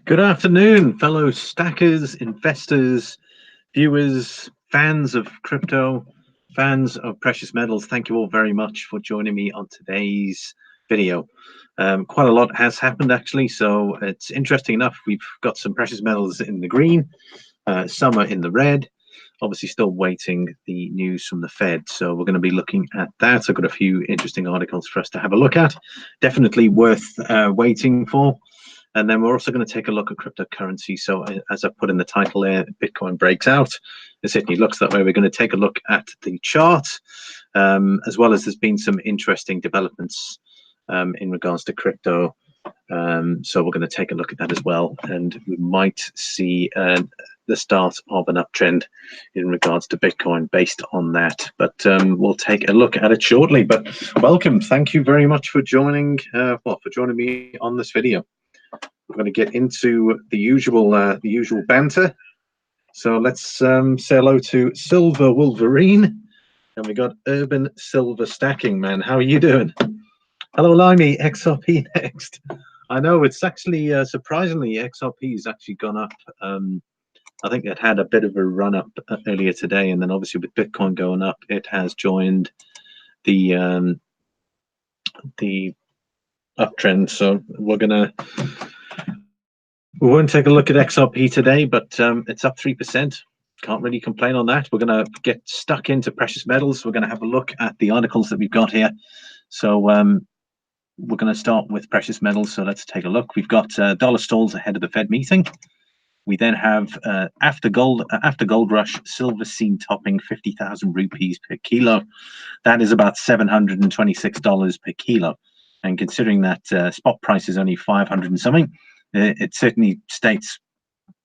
Good afternoon, fellow stackers, investors, viewers, fans of crypto, fans of precious metals. Thank you all very much for joining me on today's video. Quite a lot has happened actually, so it's interesting enough. We've got some precious metals in the green, some are in the red. Obviously still waiting the news from the Fed, so we're going to be looking at that. I've got a few interesting articles for us to have a look at. Definitely worth waiting for. And then we're also going to take a look at cryptocurrency. So as I put in the title there, Bitcoin breaks out. It certainly looks that way. We're going to take a look at the chart, as well as there's been some interesting developments in regards to crypto. So we're going to take a look at that as well. And we might see the start of an uptrend in regards to Bitcoin based on that. But we'll take a look at it shortly. But welcome. Thank you very much for joining, for joining me on this video. We're going to get into the usual banter. So let's say hello to Silver Wolverine, and we got Urban Silver Stacking Man. How are you doing? Hello, Limey. XRP next. I know it's actually surprisingly XRP has actually gone up. I think it had a bit of a run up earlier today, and then obviously with Bitcoin going up, it has joined the uptrend. So we won't take a look at XRP today, but it's up 3%. Can't really complain on that. We're going to get stuck into precious metals. We're going to have a look at the articles that we've got here. So we're going to start with precious metals. So let's take a look. We've got dollar stalls ahead of the Fed meeting. We then have after gold rush, silver seen topping 50,000 rupees per kilo. That is about $726 per kilo. And considering that spot price is only 500 and something, it certainly states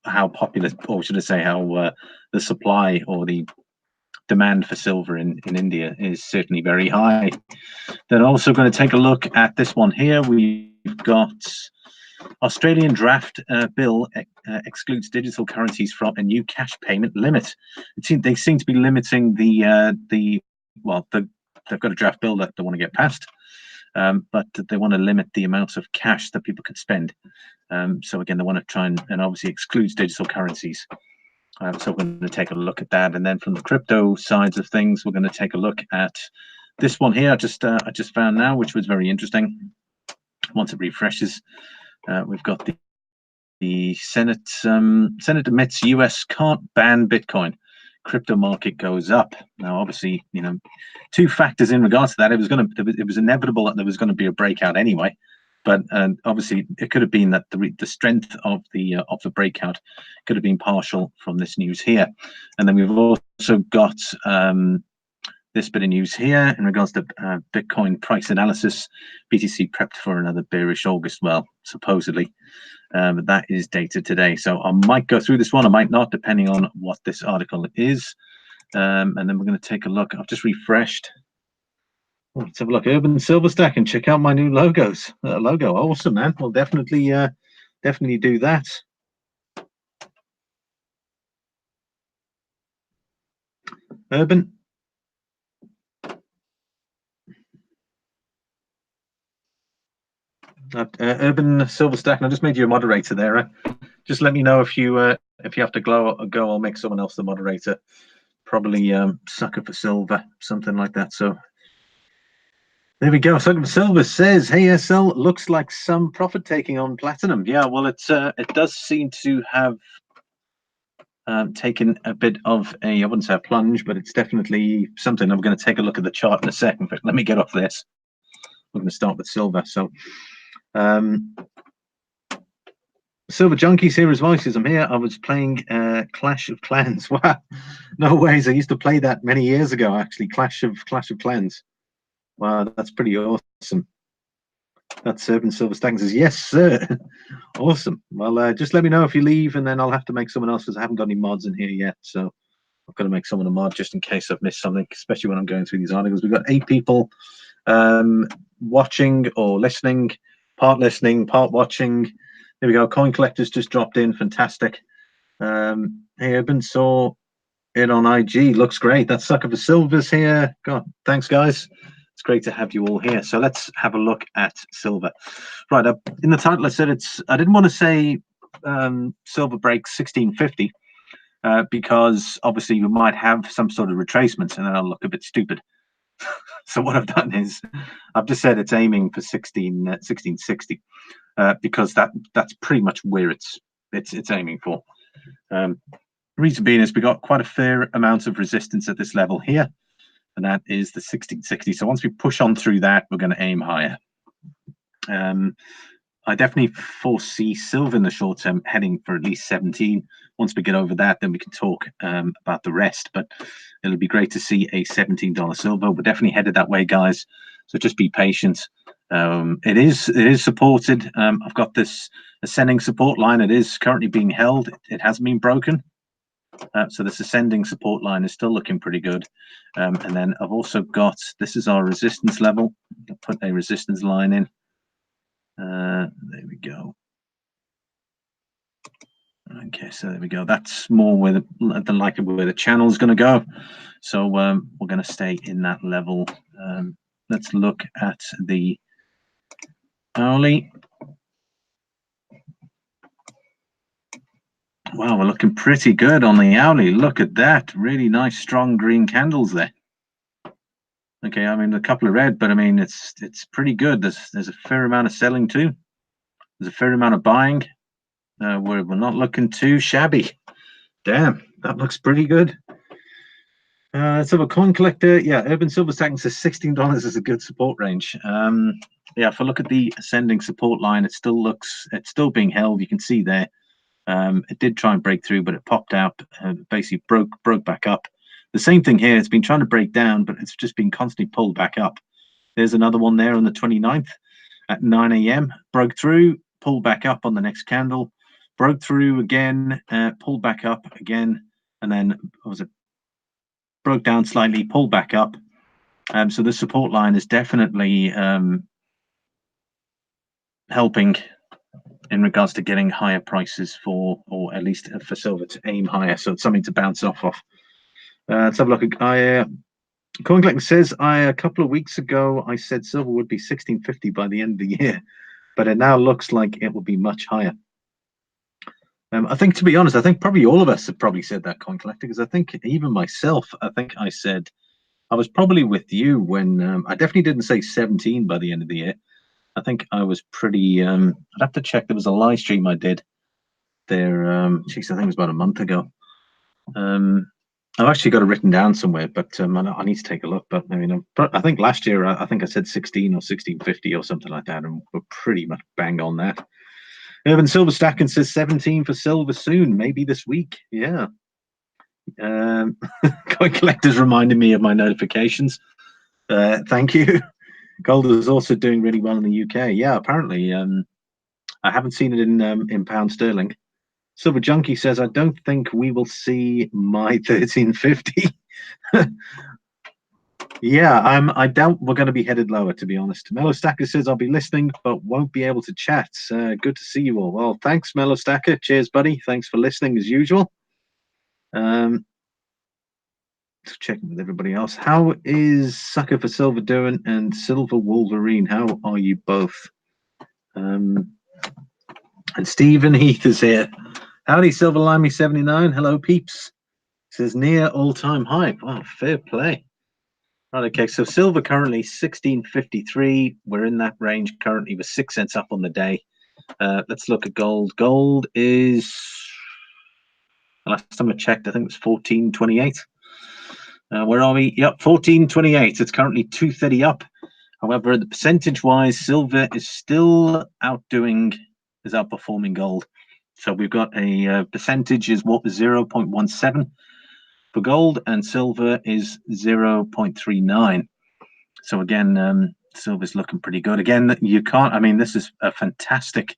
how popular, or should I say, how the supply or the demand for silver in India is certainly very high. Then also going to take a look at this one here. We've got Australian draft bill excludes digital currencies from a new cash payment limit. They seem to be limiting they've got a draft bill that they want to get passed. But they want to limit the amount of cash that people could spend. So again, they want to try and obviously excludes digital currencies. So we're going to take a look at that. And then from the crypto sides of things, we're going to take a look at this one here. I just found now, which was very interesting. Once it refreshes, we've got the Senate admits US can't ban Bitcoin. Crypto market goes up. Now, obviously, two factors in regards to that. It was inevitable that there was going to be a breakout anyway, but obviously it could have been that the strength of the breakout could have been partial from this news here. And then we've also got this bit of news here in regards to Bitcoin price analysis. BTC prepped for another bearish August. Well, supposedly. But that is dated today. So I might go through this one, I might not, depending on what this article is. And then we're going to take a look. I've just refreshed. Let's have a look. Urban Silver Stack, and check out my new logo. Awesome, man. We'll definitely do that. Urban. Urban Silver Stack, and I just made you a moderator there. Just let me know if you have to go. I'll make someone else the moderator. Probably sucker for silver, something like that. So there we go. Sucker for silver says, "Hey SL, looks like some profit taking on platinum." Yeah, well, it does seem to have taken a bit of I wouldn't say a plunge, but it's definitely something. I'm going to take a look at the chart in a second, but let me get off this. We're going to start with silver. So. Silver Junkies here as well. He says, I'm here. I was playing Clash of Clans. Wow, no ways. I used to play that many years ago, actually. Clash of Clans. Wow, that's pretty awesome. That's Urban Silver Stack says, yes, sir. Awesome. Well, just let me know if you leave, and then I'll have to make someone else because I haven't got any mods in here yet. So I've got to make someone a mod just in case I've missed something, especially when I'm going through these articles. We've got 8 people watching or listening, part watching. There we go. Coin Collectors just dropped in. Fantastic. Hey, Urban, saw it on IG. Looks great. That's Sucker for Silver's here. God, thanks, guys. It's great to have you all here. So let's have a look at silver. Right, in the title I said I didn't want to say silver breaks 1650, because obviously we might have some sort of retracement, and then I'll look a bit stupid. So what I've done is I've just said it's aiming for 1660, because that's pretty much where it's aiming for. Reason being is we got quite a fair amount of resistance at this level here, and that is the 1660. So once we push on through that, we're going to aim higher. I definitely foresee silver in the short term heading for at least 17. Once we get over that, then we can talk about the rest. But it'll be great to see a $17 silver. We're definitely headed that way, guys. So just be patient. It is supported. I've got this ascending support line. It is currently being held. It hasn't been broken. So this ascending support line is still looking pretty good. And then I've also got, this is our resistance level. I'll put a resistance line in. There we go. Okay, so there we go. That's more where the likely where the channel is going to go. So we're going to stay in that level. Let's look at the hourly. Wow, we're looking pretty good on the hourly. Look at that. Really nice, strong green candles there. Okay, I mean, a couple of red, but I mean, it's pretty good. There's a fair amount of selling too. There's a fair amount of buying. We're not looking too shabby. Damn, that looks pretty good. So a coin collector, yeah, Urban Silver Stacking says $16 is a good support range. Yeah, if I look at the ascending support line, it's still being held. You can see there. It did try and break through, but it popped out, basically broke back up. The same thing here. It's been trying to break down, but it's just been constantly pulled back up. There's another one there on the 29th at 9 a.m. Broke through, pulled back up on the next candle, broke through again, pulled back up again, and then broke down slightly, pulled back up. So the support line is definitely helping in regards to getting higher prices for, or at least for silver to aim higher. So it's something to bounce off of. Let's have a look. Coin Collector says, a couple of weeks ago, I said silver would be 1650 by the end of the year, but it now looks like it will be much higher. I think, to be honest, I think probably all of us have probably said that, Coin Collector, because I think even myself, I think I said, I was probably with you when I definitely didn't say 17 by the end of the year. I think I was pretty, I'd have to check. There was a live stream I did there. Geez, I think it was about a month ago. I've actually got it written down somewhere, but I need to take a look. But I mean, I think last year I think I said 16 or 1650 or something like that, and we're pretty much bang on that. Urban Silver Stacking says 17 for silver soon, maybe this week. Yeah. Coin Collector's reminding me of my notifications. Thank you. Gold is also doing really well in the UK. Yeah, apparently. I haven't seen it in pound sterling. Silver Junkie says, I don't think we will see my 1350. Yeah, I doubt we're going to be headed lower, to be honest. Mellow Stacker says, I'll be listening, but won't be able to chat. Good to see you all. Well, thanks, Mellow Stacker. Cheers, buddy. Thanks for listening, as usual. Checking with everybody else. How is Sucker for Silver doing, and Silver Wolverine? How are you both? And Stephen Heath is here. Howdy, Silver Limey 79. Hello, peeps. Says near all-time high. Wow, fair play. Right, okay, so silver currently 1653. We're in that range currently with 6 cents up on the day. Let's look at gold. Gold is, last time I checked, I think it was 1428. Where are we? Yep, 1428. It's currently 230 up. However, the percentage-wise, silver is still outperforming gold. So we've got a percentage is what, 0.17 for gold, and silver is 0.39. So again, silver's looking pretty good. Again, you can't, I mean, this is a fantastic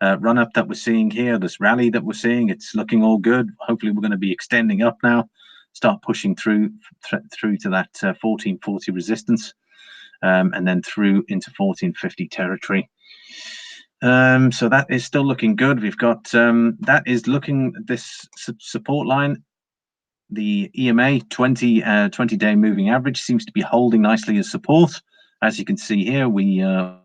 run up that we're seeing here. This rally that we're seeing, it's looking all good. Hopefully we're going to be extending up now, start pushing through to that 1440 resistance, and then through into 1450 territory. So that is still looking good. We've got that is looking, this support line, the EMA 20-day moving average seems to be holding nicely as support. As you can see here, we're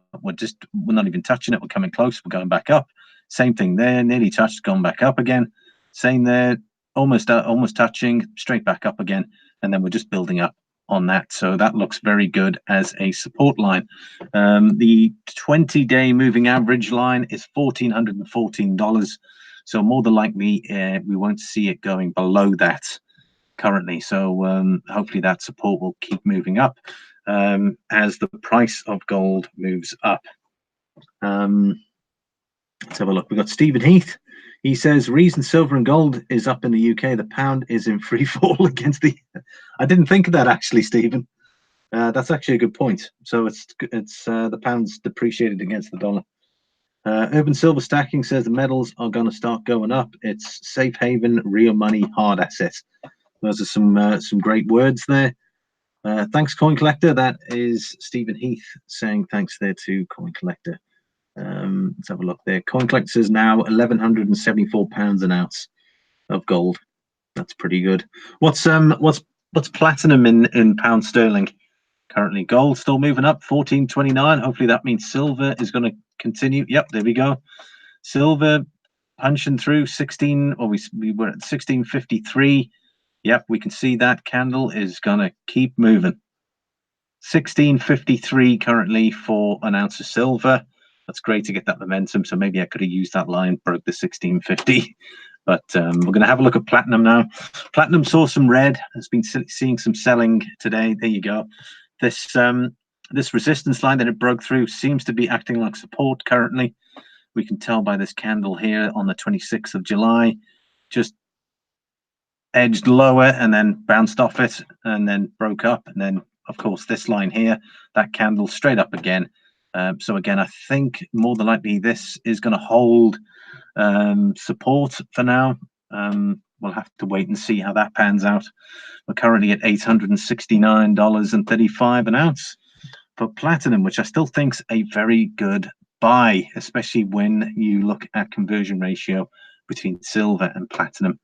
not even touching it. We're coming close. We're going back up. Same thing there, nearly touched, gone back up again. Same there, almost touching, straight back up again, and then we're just building up on that. So that looks very good as a support line. The 20-day moving average line is $1,414. So more than likely, we won't see it going below that currently. So hopefully that support will keep moving up as the price of gold moves up. Let's have a look. We've got Stephen Heath. He says, reason silver and gold is up in the UK, the pound is in free fall against the... I didn't think of that, actually, Stephen. That's actually a good point. So it's the pound's depreciated against the dollar. Urban Silver Stacking says the metals are going to start going up. It's safe haven, real money, hard assets. Those are some great words there. Thanks, Coin Collector. That is Stephen Heath saying thanks there to Coin Collector. Let's have a look there. Coin Collector says now £1,174 an ounce of gold. That's pretty good. What's platinum in pound sterling currently? Gold still moving up, 14.29. Hopefully that means silver is going to continue. Yep, there we go. Silver punching through 16, or we were at 16.53. Yep, we can see that candle is going to keep moving. 16.53 currently for an ounce of silver. That's great to get that momentum. So maybe I could have used that line, broke the 16.50. But we're going to have a look at platinum now. Platinum saw some red, has been seeing some selling today. There you go. This resistance line that it broke through seems to be acting like support currently. We can tell by this candle here on the 26th of July. Just edged lower and then bounced off it and then broke up. And then, of course, this line here, that candle straight up again. So again, I think more than likely this is going to hold support for now. We'll have to wait and see how that pans out. We're currently at $869.35 an ounce for platinum, which I still think's a very good buy, especially when you look at conversion ratio between silver and platinum.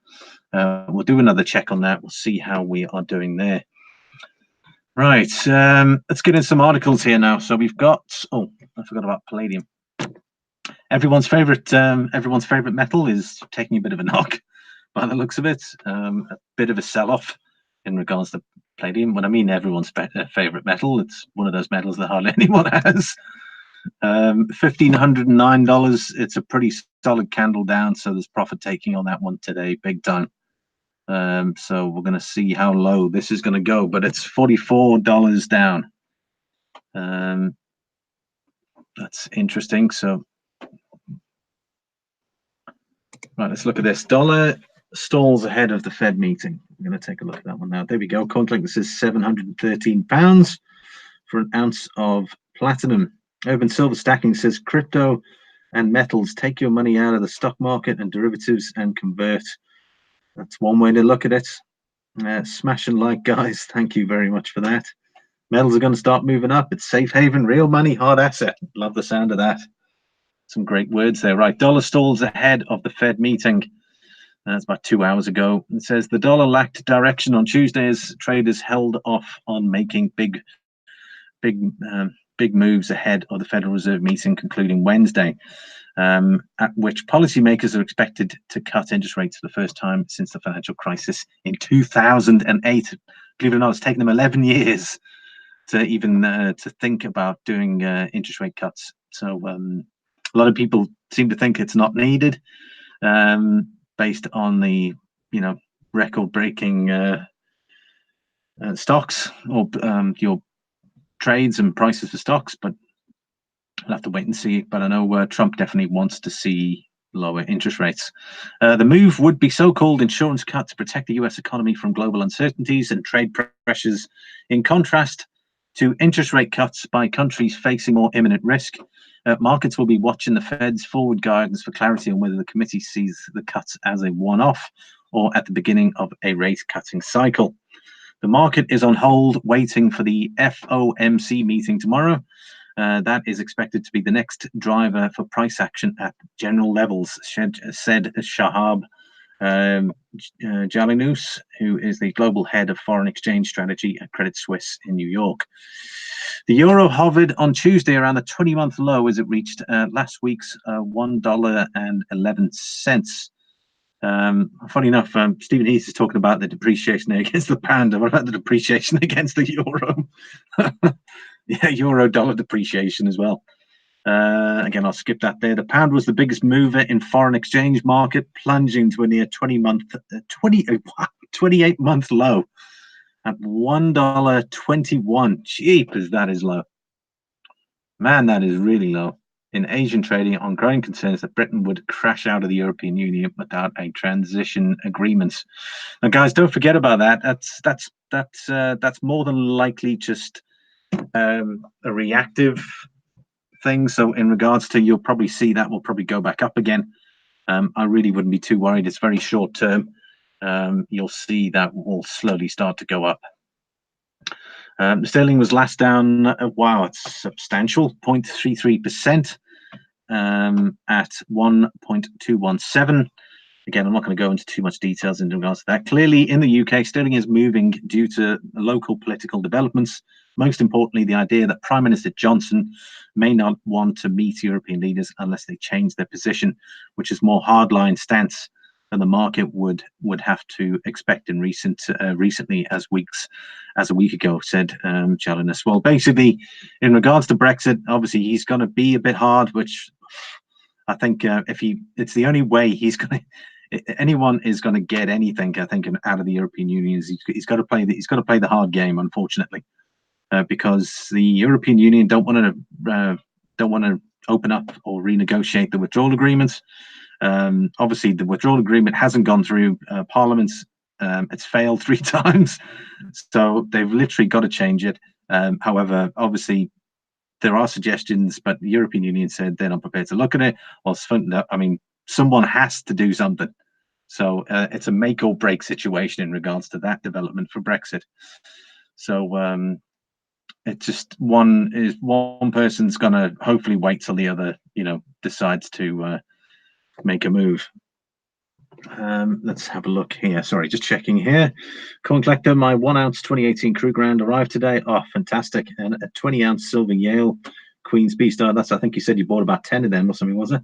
We'll do another check on that. We'll see how we are doing there. Right, let's get in some articles here now. So we've got, oh, I forgot about palladium. Everyone's favorite metal is taking a bit of a knock by the looks of it. A bit of a sell-off in regards to palladium. When I mean everyone's favorite metal, it's one of those metals that hardly anyone has. $1,509. It's a pretty solid candle down, so there's profit taking on that one today, big time. So we're going to see how low this is going to go, but it's $44 down. That's interesting. So right, let's look at this. Dollar stalls ahead of the Fed meeting. We're going to take a look at that one now. There we go. Contract that says £713 for an ounce of platinum. Urban Silver Stacking says crypto and metals, take your money out of the stock market and derivatives and convert. That's one way to look at it. Smash and like, guys. Thank you very much for that. Metals are going to start moving up. It's safe haven, real money, hard asset. Love the sound of that. Some great words there. Right, dollar stalls ahead of the Fed meeting. That's about 2 hours ago. It says the dollar lacked direction on Tuesday as traders held off on making big moves ahead of the Federal Reserve meeting concluding Wednesday. At which policymakers are expected to cut interest rates for the first time since the financial crisis in 2008. Believe it or not, it's taken them 11 years to even to think about doing interest rate cuts. So a lot of people seem to think it's not needed, based on the record-breaking stocks or your trades and prices for stocks, but I'll have to wait and see. But I know Trump definitely wants to see lower interest rates. The move would be so-called insurance cut to protect the US economy from global uncertainties and trade pressures, in contrast to interest rate cuts by countries facing more imminent risk. Markets will be watching the Fed's forward guidance for clarity on whether the committee sees the cuts as a one-off or at the beginning of a rate-cutting cycle. The market is on hold, waiting for the FOMC meeting tomorrow. That is expected to be the next driver for price action at general levels, said Shahab Jalinus, who is the global head of foreign exchange strategy at Credit Suisse in New York. The euro hovered on Tuesday around the 20-month low as it reached last week's $1.11. Funny enough, Stephen Heath is talking about the depreciation against the pound. What about the depreciation against the euro? Yeah, euro dollar depreciation as well. Again, I'll skip that there. The pound was the biggest mover in foreign exchange market, plunging to a near 28-month low at $1.21. Cheap as that is low. Man, that is really low. In Asian trading on growing concerns that Britain would crash out of the European Union without a transition agreement. And guys, don't forget about that. That's more than likely just a reactive thing. So in regards to, you'll probably see that will probably go back up again. I really wouldn't be too worried. It's very short term. You'll see that will slowly start to go up. Sterling was last down, wow, it's substantial, 0.33% at 1.217. Again, I'm not going to go into too much details in regards to that. Clearly, in the UK, sterling is moving due to local political developments. Most importantly, the idea that Prime Minister Johnson may not want to meet European leaders unless they change their position, which is more hardline stance than the market would have to expect in recently as a week ago, said Jalinus. Well, basically, in regards to Brexit, obviously he's going to be a bit hard, which I think it's the only way he's going to. Anyone is going to get anything, I think, out of the European Union. He's got to play the hard game, unfortunately, because the European Union don't want to open up or renegotiate the withdrawal agreements. Obviously, the withdrawal agreement hasn't gone through Parliament's. It's failed 3 times, so they've literally got to change it. However, obviously, there are suggestions, but the European Union said they're not prepared to look at it. Well, I mean, someone has to do something. So it's a make or break situation in regards to that development for Brexit. So it's just one person's going to hopefully wait till the other, decides to make a move. Let's have a look here. Sorry, just checking here. Coin Collector, my 1 ounce 2018 Crew Grand arrived today. Oh, fantastic. And a 20 ounce silver Yale Queen's Beast. I think you said you bought about 10 of them or something, was it?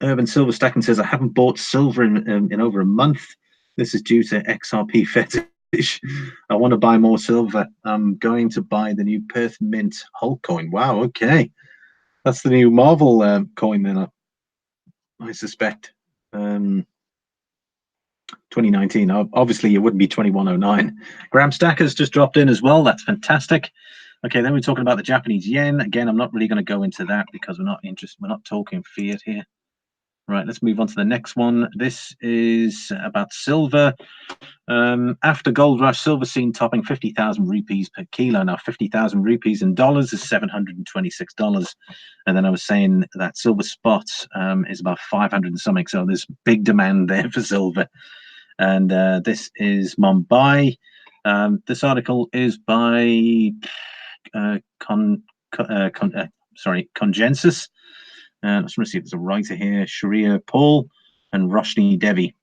Urban Silver Stacking says, I haven't bought silver in over a month. This is due to XRP fetish. I want to buy more silver. I'm going to buy the new Perth Mint Hulk coin. Wow, okay. That's the new Marvel coin then, I suspect. 2019. Obviously, it wouldn't be 2109. Graham Stacker's just dropped in as well. That's fantastic. Okay, then we're talking about the Japanese yen. Again, I'm not really going to go into that because we're not interested. We're not talking fiat here. Right, let's move on to the next one. This is about silver. After gold rush, silver seen topping 50,000 rupees per kilo. Now, 50,000 rupees in dollars is $726. And then I was saying that silver spot is about 500 and something. So there's big demand there for silver. And this is Mumbai. This article is by Congensus. Let's see if there's a writer here. Sharia Paul and Roshni Devi.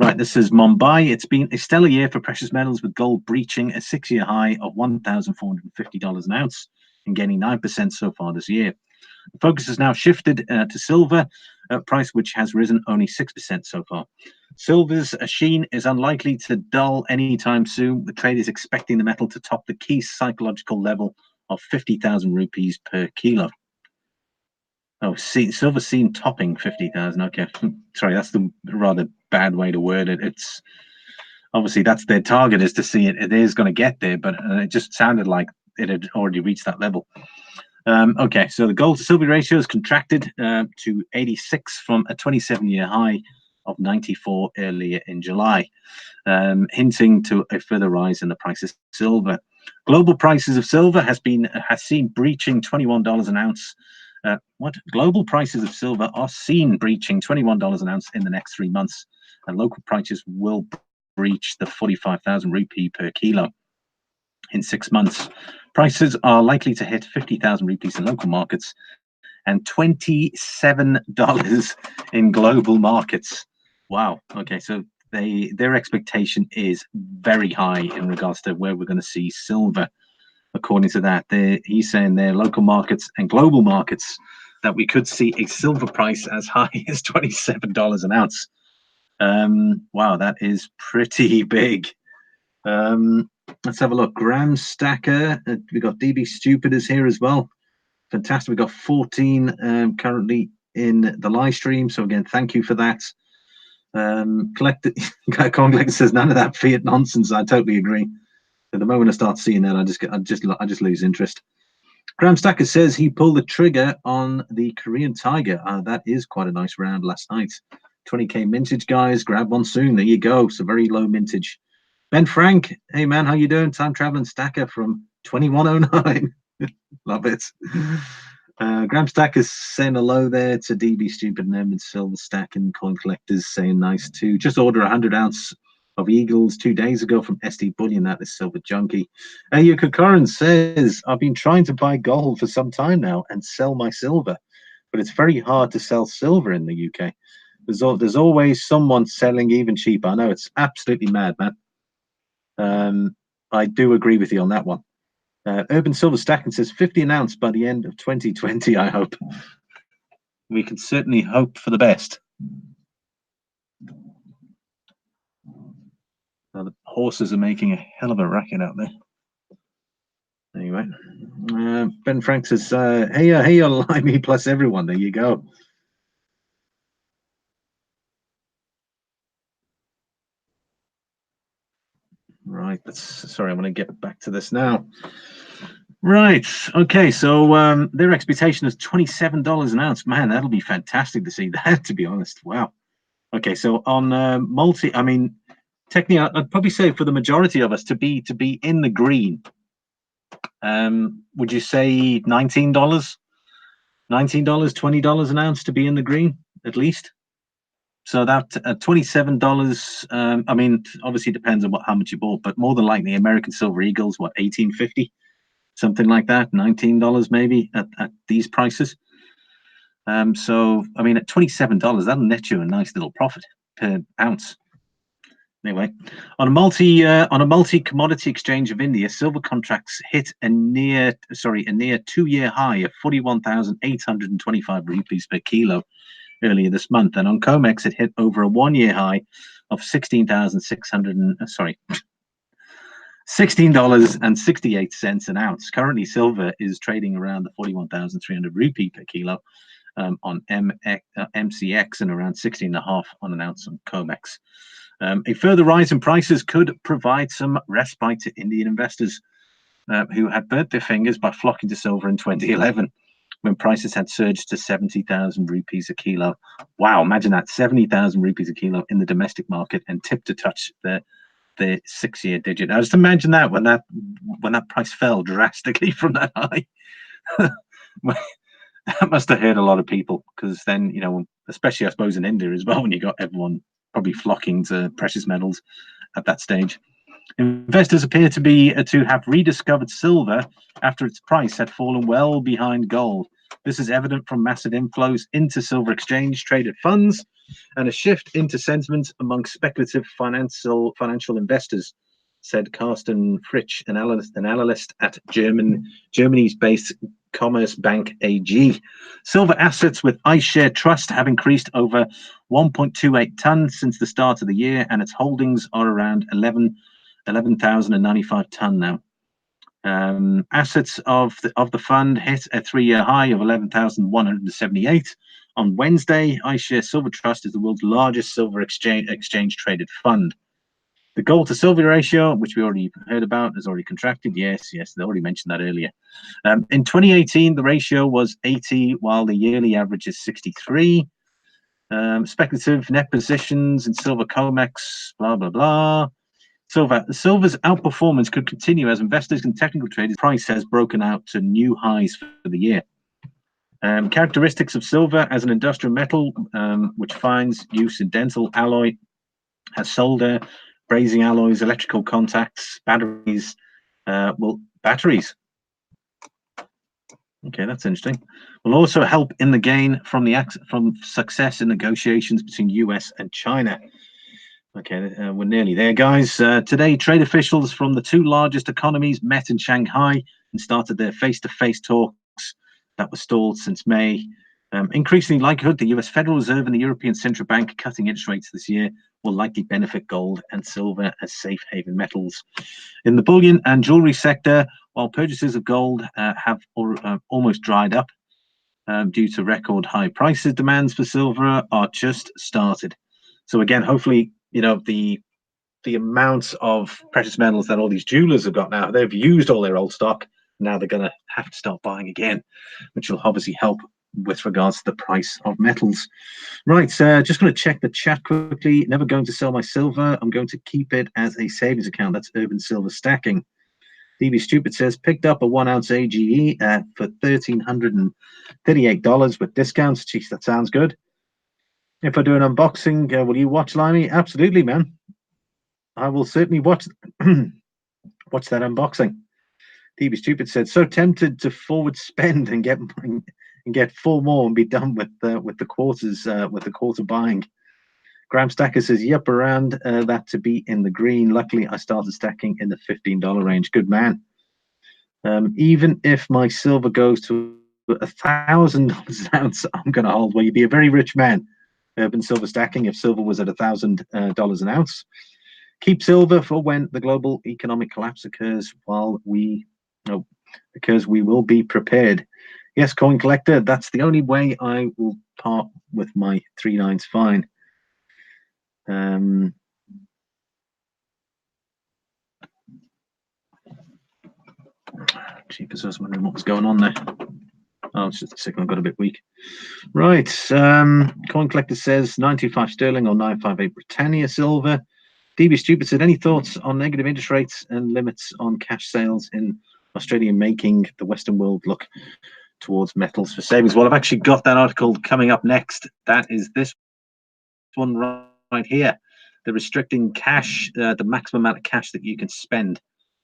Right, this is Mumbai. It's been a stellar year for precious metals, with gold breaching a 6-year high of $1,450 an ounce and gaining 9% so far this year. The focus has now shifted to silver, price which has risen only 6% so far. Silver's sheen is unlikely to dull anytime soon. The trade is expecting the metal to top the key psychological level of 50,000 rupees per kilo. Oh, silver seen topping 50,000. Okay, sorry, that's the rather bad way to word it. It's obviously that's their target, is to see it. It is going to get there, but it just sounded like it had already reached that level. Okay, so the gold to silver ratio has contracted to 86 from a 27-year high of 94 earlier in July, hinting to a further rise in the price of silver. Global prices of silver has seen breaching $21 an ounce. Global prices of silver are seen breaching $21 an ounce in the next 3 months, and local prices will breach the 45,000 rupee per kilo in 6 months. Prices are likely to hit 50,000 rupees in local markets and $27 in global markets. Wow. Okay, so their expectation is very high in regards to where we're going to see silver. According to that, he's saying their local markets and global markets that we could see a silver price as high as $27 an ounce. Wow, that is pretty big. Let's have a look. Graham Stacker, we got DB Stupid is here as well. Fantastic. We got 14 currently in the live stream. So again, thank you for that. Collector says none of that fiat nonsense. I totally agree. At the moment I start seeing that, I just lose interest. Graham Stacker says he pulled the trigger on the Korean Tiger. That is quite a nice round last night. 20k mintage, guys. Grab one soon. There you go. It's a very low mintage. Ben Frank, hey man, how you doing? Time traveling Stacker from 2109. Love it. Graham Stack is saying hello there to DB Stupid and Edmund Silver Stack and Coin Collectors saying nice too. Just order 100 ounce of Eagles 2 days ago from SD Bullion. That is Silver Junkie. Yuka Curran says, I've been trying to buy gold for some time now and sell my silver, but it's very hard to sell silver in the UK. There's always someone selling even cheaper. I know, it's absolutely mad, man. I do agree with you on that one. Urban Silver Stacking says 50 an ounce by the end of 2020, I hope. We can certainly hope for the best. Now, the horses are making a hell of a racket out there. Anyway, Ben Frank says, hey, Limey plus everyone. There you go. Right, sorry, I'm going to get back to this now. Right, okay, so their expectation is $27 an ounce. Man, that'll be fantastic to see that, to be honest. Wow. Okay, so on multi, I mean, technically, I'd probably say for the majority of us to be in the green, would you say $19? $19, $20 an ounce to be in the green, at least? So that $27, I mean, obviously depends on how much you bought, but more than likely American Silver Eagles, what, $18.50? Something like that, $19 maybe at these prices. So, I mean, at $27, that'll net you a nice little profit per ounce. Anyway, on a multi commodity exchange of India, silver contracts hit a near 2-year high of 41,825 rupees per kilo earlier this month, and on COMEX it hit over a 1-year high of $16.68 an ounce. Currently, silver is trading around the 41,300 rupee per kilo on MCX and around 16.5 on an ounce on COMEX. A further rise in prices could provide some respite to Indian investors who had burnt their fingers by flocking to silver in 2011 when prices had surged to 70,000 rupees a kilo. Wow, imagine that, 70,000 rupees a kilo in the domestic market and tipped to touch the 6-year digit. Now, just imagine that when that price fell drastically from that high. That must have hurt a lot of people, because then, you know, especially I suppose in India as well, when you got everyone probably flocking to precious metals at that stage. Investors appear to have rediscovered silver after its price had fallen well behind gold. This is evident from massive inflows into silver exchange traded funds and a shift into sentiment among speculative financial investors, said Carsten Fritsch, an analyst at Germany's based Commerce Bank AG. Silver assets with iShare Trust have increased over 1.28 tons since the start of the year, and its holdings are around 11,095 ton now. Assets of the fund hit a 3-year high of 11,178 on Wednesday. iShare Silver Trust is the world's largest silver exchange traded fund. The gold to silver ratio, which we already heard about, has already contracted. Yes, they already mentioned that earlier. In 2018, the ratio was 80, while the yearly average is 63. Speculative net positions in silver COMEX, blah, blah, blah. Silver's outperformance could continue as investors and technical traders' price has broken out to new highs for the year. Characteristics of silver as an industrial metal, which finds use in dental alloy, has solder, brazing alloys, electrical contacts, batteries. Batteries. Okay, that's interesting. Will also help in the gain from from success in negotiations between US and China. Okay, we're nearly there, guys. Today, trade officials from the two largest economies met in Shanghai and started their face-to-face talks that were stalled since May. Increasingly likelihood the US Federal Reserve and the European Central Bank cutting interest rates this year will likely benefit gold and silver as safe haven metals. In the bullion and jewelry sector, while purchases of gold have almost dried up due to record high prices, demands for silver are just started. So again, hopefully, you know, the amounts of precious metals that all these jewelers have got now, they've used all their old stock. Now they're going to have to start buying again, which will obviously help with regards to the price of metals. Right, just going to check the chat quickly. Never going to sell my silver. I'm going to keep it as a savings account. That's Urban Silver Stacking. DB Stupid says, picked up a 1 ounce AGE for $1,338 with discounts. Jeez, that sounds good. If I do an unboxing, will you watch, Limey? Absolutely, man. I will certainly watch watch that unboxing. DB Stupid said, so tempted to forward spend and get 4 more and be done with the quarters with the quarter buying. Graham Stacker says, yep, around that to be in the green. Luckily, I started stacking in the $15 range. Good man. Even if my silver goes to $1,000 an ounce, I'm going to hold. Well, you'd be a very rich man, Urban Silver Stacking, if silver was at $1,000 an ounce. Keep silver for when the global economic collapse occurs, because we will be prepared. Yes, Coin Collector, that's the only way I will part with my 3/9 fine. Cheapers, I was wondering what was going on there. Oh, it's just the signal got a bit weak. Right. Coin Collector says 925 sterling or 958 Britannia silver. DB Stupid said, any thoughts on negative interest rates and limits on cash sales in Australia making the Western world look towards metals for savings? Well, I've actually got that article coming up next. That is this one right here. They're restricting cash, the maximum amount of cash that you can spend.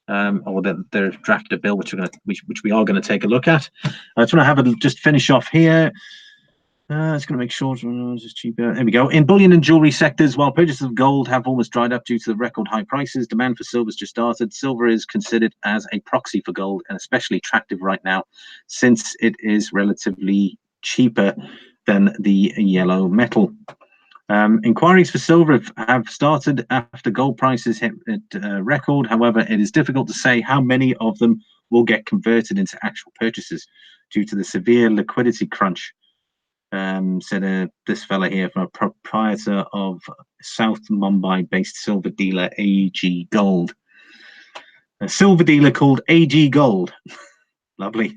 Or they're drafted a bill which we are going to take a look at. I just want to have just finish off here. It's going to make sure it's cheaper. There we go. In bullion and jewelry sectors, while purchases of gold have almost dried up due to the record high prices, demand for silver has just started. Silver is considered as a proxy for gold and especially attractive right now since it is relatively cheaper than the yellow metal. Inquiries for silver have started after gold prices hit record. However, it is difficult to say how many of them will get converted into actual purchases due to the severe liquidity crunch. Said this fella here, from a proprietor of South Mumbai-based silver dealer AG Gold. A silver dealer called AG Gold. Lovely.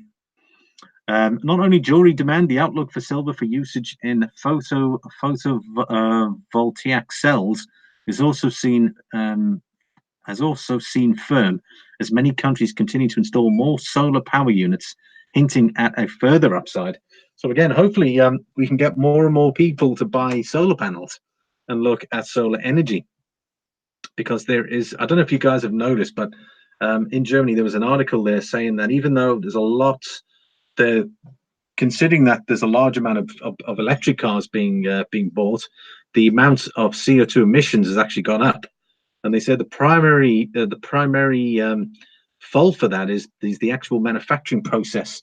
Not only jewelry demand, the outlook for silver for usage in photovoltaic cells is also seen firm as many countries continue to install more solar power units, hinting at a further upside. So again, hopefully we can get more and more people to buy solar panels and look at solar energy, because there is, I don't know if you guys have noticed, but in Germany there was an article there saying that even though there's a lot, they're considering that there's a large amount of electric cars being bought, the amount of CO2 emissions has actually gone up. And they said the primary fault for that is the actual manufacturing process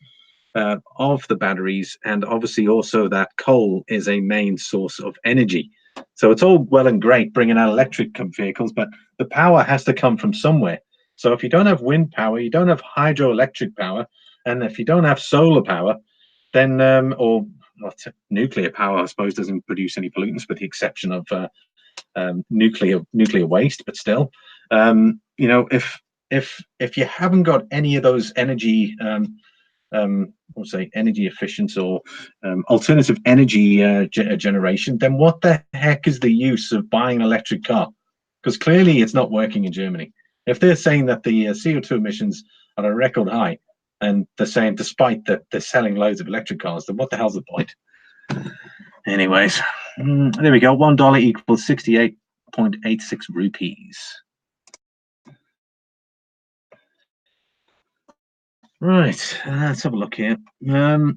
of the batteries, and obviously also that coal is a main source of energy. So it's all well and great bringing out electric vehicles, but the power has to come from somewhere. So if you don't have wind power, you don't have hydroelectric power, and if you don't have solar power, then nuclear power, I suppose, doesn't produce any pollutants with the exception of nuclear waste, but still, you know, if you haven't got any of those energy energy efficient or alternative energy generation, then what the heck is the use of buying an electric car? Because clearly it's not working in Germany. If they're saying that the CO2 emissions are a record high, and they're saying despite that they're selling loads of electric cars, then what the hell's the point? Anyways, there we go. $1 equals 68.86 rupees. Right, let's have a look here. Negative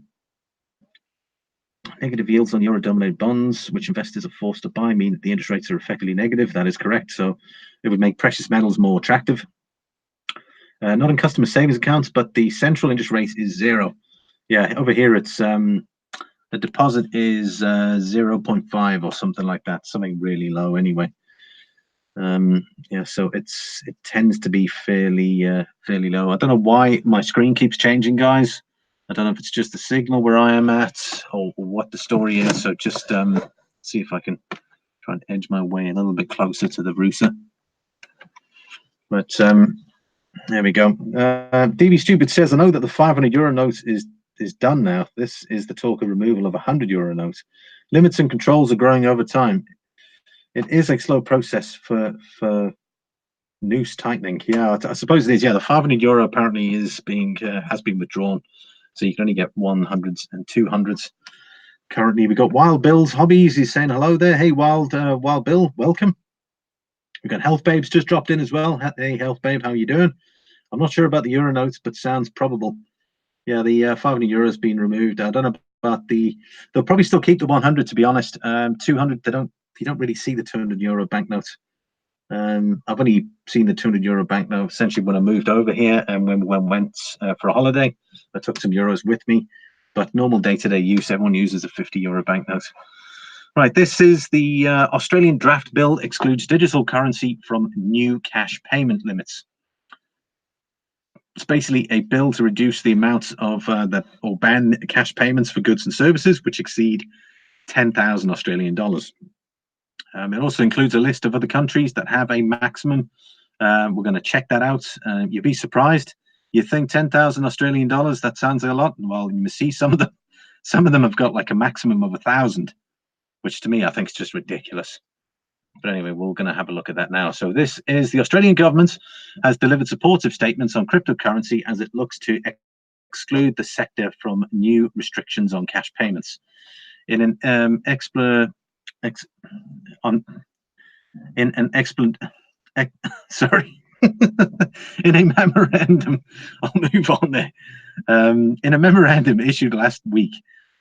yields on euro-denominated bonds, which investors are forced to buy, mean that the interest rates are effectively negative. That is correct. So it would make precious metals more attractive. Not in customer savings accounts, but the central interest rate is 0. Yeah, over here it's the deposit is 0.5 or something like that, something really low anyway. Yeah, so it tends to be fairly low. I don't know why my screen keeps changing, guys. I don't know if it's just the signal where I am at or what the story is. So just see if I can try and edge my way a little bit closer to the router. But there we go. DB Stupid says, I know that the 500 euro note is done now. This is the talk of removal of 100 euro note. Limits and controls are growing over time. It is a slow process for noose tightening. Yeah, I suppose it is. Yeah, the 500 euro apparently is being has been withdrawn, so you can only get 100s and 200s. Currently, we've got Wild Bill's Hobbies. He's saying hello there. Hey, Wild Bill, welcome. We've got Health Babes just dropped in as well. Hey, Health Babe, how you doing? I'm not sure about the euro notes, but sounds probable. Yeah, the 500 euro has been removed. I don't know about they'll probably still keep the 100, to be honest. 200, you don't really see the 200 euro banknotes. I've only seen the 200 euro banknote essentially when I moved over here and when we went for a holiday. I took some euros with me, but normal day-to-day use, everyone uses a 50 euro banknote. Right, this is the Australian draft bill excludes digital currency from new cash payment limits. It's basically a bill to reduce the amount of or ban cash payments for goods and services which exceed 10,000 Australian dollars. It also includes a list of other countries that have a maximum. We're going to check that out. You'd be surprised. You think 10,000 Australian dollars, that sounds like a lot. Well, you see some of them have got like a maximum of 1,000, which to me I think is just ridiculous. But anyway, we're going to have a look at that now. So this is the Australian government has delivered supportive statements on cryptocurrency as it looks to exclude the sector from new restrictions on cash payments. In an sorry, in a memorandum, I'll move on there. In a memorandum issued last week,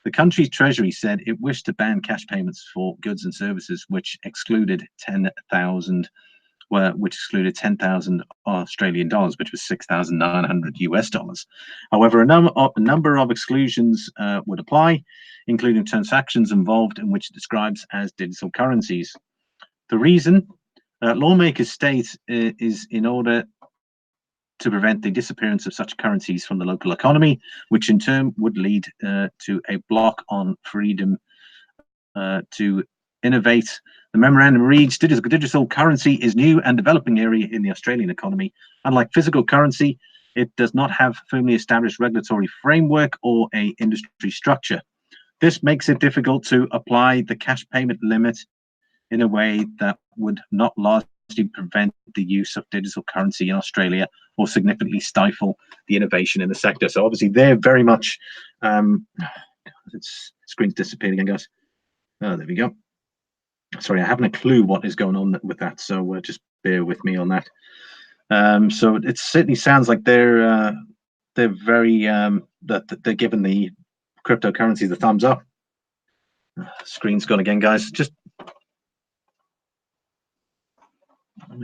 the country's treasury said it wished to ban cash payments for goods and services, which excluded 10,000 Australian dollars, which was 6,900 US dollars. However, a number of exclusions would apply, including transactions involved in which it describes as digital currencies. The reason lawmakers state is in order to prevent the disappearance of such currencies from the local economy, which in turn would lead to a block on freedom to innovate. The memorandum reads, digital currency is new and developing area in the Australian economy. Unlike physical currency, it does not have firmly established regulatory framework or a industry structure. This makes it difficult to apply the cash payment limit in a way that would not largely prevent the use of digital currency in Australia or significantly stifle the innovation in the sector. So obviously they're very much, its screen's disappearing again, guys. Oh, there we go. Sorry, I haven't a clue what is going on with that, so just bear with me on that. So it certainly sounds like they're very that they're giving the cryptocurrency the thumbs up. Screen's gone again, guys. Just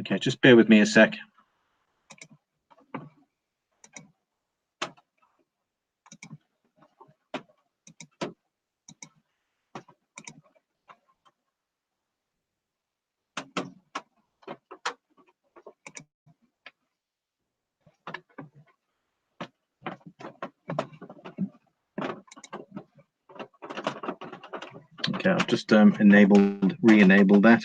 okay, just bear with me a sec. Okay, I've just re-enabled that.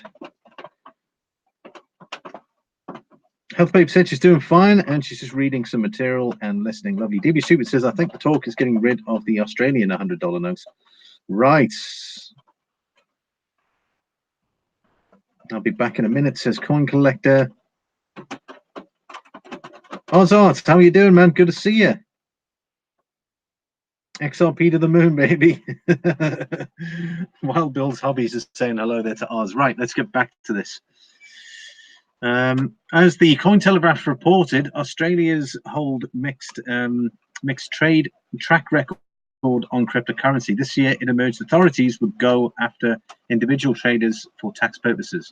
Health Babe said she's doing fine and she's just reading some material and listening. Lovely. DB Stupid says, I think the talk is getting rid of the Australian $100 notes. Right. I'll be back in a minute, says Coin Collector. Ozart, how are you doing, man? Good to see you. XRP to the moon, baby. Wild Bill's Hobbies is saying hello there to Oz. Right, let's get back to this. As the Cointelegraph reported, Australia's hold mixed mixed trade track record on cryptocurrency. This year, it emerged authorities would go after individual traders for tax purposes,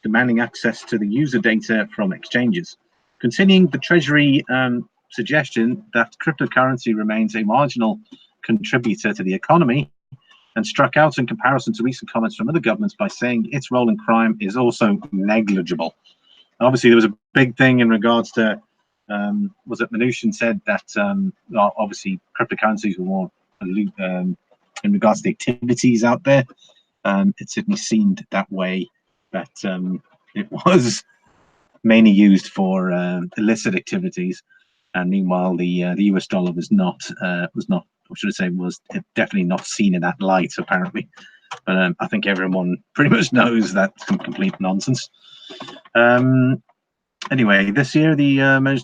demanding access to the user data from exchanges. Continuing the Treasury suggestion that cryptocurrency remains a marginal contributor to the economy, and struck out in comparison to recent comments from other governments by saying its role in crime is also negligible. Obviously, there was a big thing in regards to, was it Mnuchin said that obviously cryptocurrencies were more in regards to the activities out there. It certainly seemed that way, that it was mainly used for illicit activities, and meanwhile the US dollar was not, or should I say, was definitely not seen in that light, apparently. But I think everyone pretty much knows that's complete nonsense. Anyway, this year, as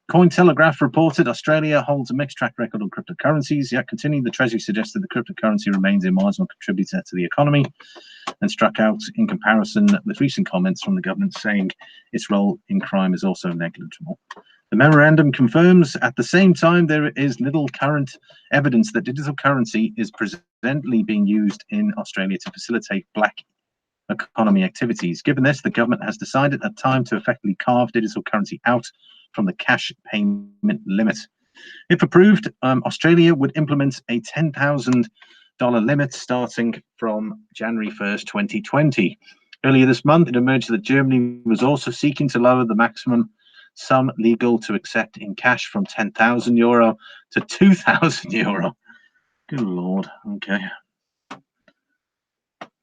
Cointelegraph reported, Australia holds a mixed track record on cryptocurrencies, yet continuing the Treasury suggested the cryptocurrency remains a marginal contributor to the economy, and struck out in comparison with recent comments from the government saying its role in crime is also negligible. The memorandum confirms at the same time there is little current evidence that digital currency is presently being used in Australia to facilitate black economy activities. Given this, the government has decided at time to effectively carve digital currency out from the cash payment limit. If approved, Australia would implement a $10,000 limit starting from January 1st, 2020. Earlier this month, it emerged that Germany was also seeking to lower the maximum sum legal to accept in cash from €10,000 to €2,000. Good Lord. Okay.